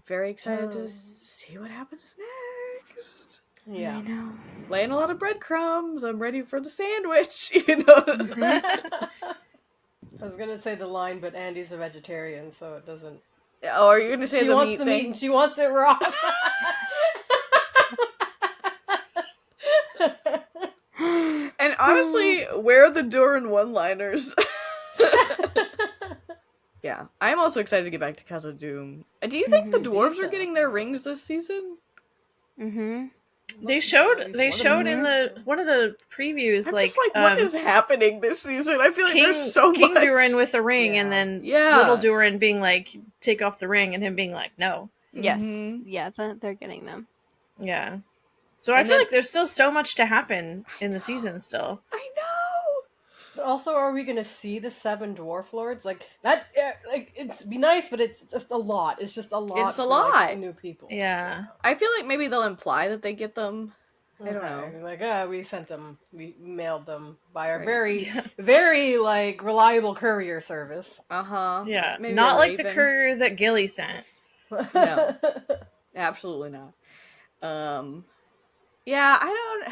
very excited to see what happens next. Yeah, I know. Laying a lot of breadcrumbs. I'm ready for the sandwich. I was gonna say the line, but Andie's a vegetarian, so it doesn't. Oh, are you gonna say the meat thing? She wants it raw. And honestly, where are the Durin one-liners? Yeah, I'm also excited to get back to Casa Doom. Do you think the dwarves are getting their rings this season? They showed in one of the previews, what is happening this season? I feel like there's so King much. Durin with a ring, and then little Durin being like, take off the ring, and him being like, no. Yes, yeah, they're getting them. Yeah. So I feel like there's still so much to happen in the season still. I know! But also, are we going to see the 7 dwarf lords? Like, that, it's be nice, but it's just a lot. It's just a lot. It's a lot. Like, new people. Yeah. I feel like maybe they'll imply that they get them. I don't know. Like, we sent them, we mailed them by our very, very, like, reliable courier service. Uh-huh. Yeah. Maybe not like the courier that Gilly sent. No. Absolutely not. Yeah, I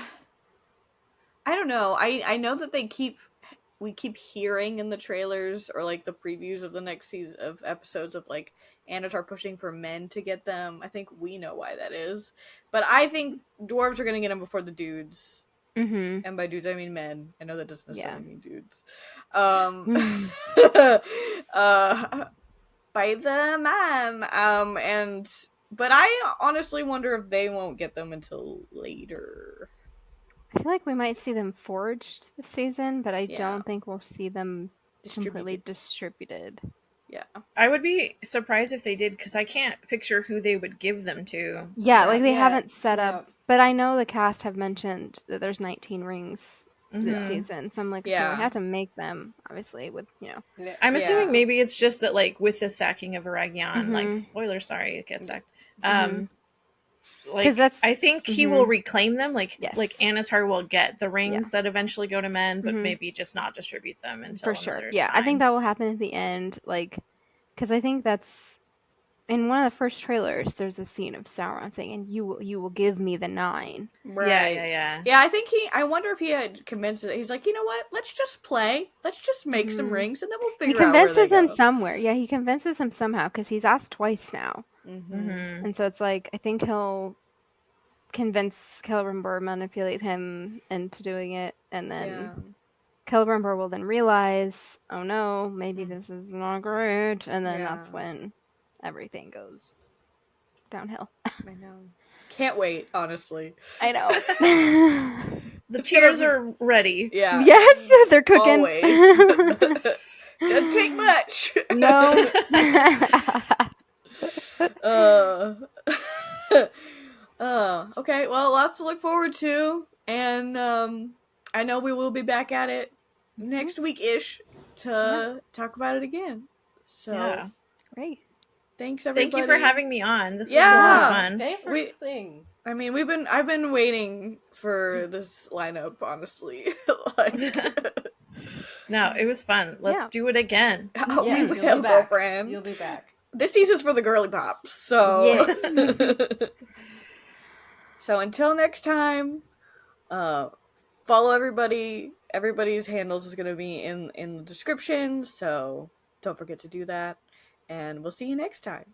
don't know. I know that we keep hearing in the trailers or like the previews of the next season of episodes of like Anatar pushing for men to get them. I think we know why that is, but I think dwarves are gonna get them before the dudes. Mm-hmm. And by dudes I mean men. I know that doesn't necessarily mean dudes. By the man. But I honestly wonder if they won't get them until later. I feel like we might see them forged this season, but I don't think we'll see them completely distributed. Yeah. I would be surprised if they did, because I can't picture who they would give them to. Yeah, like they haven't set up, but I know the cast have mentioned that there's 19 rings this season, so I'm like, okay, we have to make them, obviously, with, I'm assuming maybe it's just that, like, with the sacking of Aragion, like, spoiler, sorry, it gets sacked. Like, I think he will reclaim them, like Anatar will get the rings that eventually go to men, but maybe just not distribute them until another time. I think that will happen at the end, like, because I think that's in one of the first trailers. There's a scene of Sauron saying, "And you will give me the 9." Right. Yeah. I think I wonder if he had convinced it. He's like, you know what? Let's just play. Let's just make some rings, and then we'll figure out where they go. He convinces him somewhere. Yeah, he convinces him somehow because he's asked twice now, and so it's like I think he'll convince Celebrimbor, manipulate him into doing it, and then Celebrimbor will then realize, oh no, maybe this is not great, and then that's when everything goes downhill. I know. Can't wait, honestly. I know. The tears are ready. Yeah. Yes, they're cooking. Always. Doesn't take much. No. Okay, well, lots to look forward to, and I know we will be back at it next week-ish to talk about it again. So, great. Thanks everybody. Thank you for having me on. This was a lot of fun. Thanks for everything. I mean, I've been waiting for this lineup, honestly. No, it was fun. Let's do it again. Oh, we will, girlfriend. You'll be back. This season's for the girly pops, so. So until next time, follow everybody. Everybody's handles is going to be in the description, so don't forget to do that. And we'll see you next time.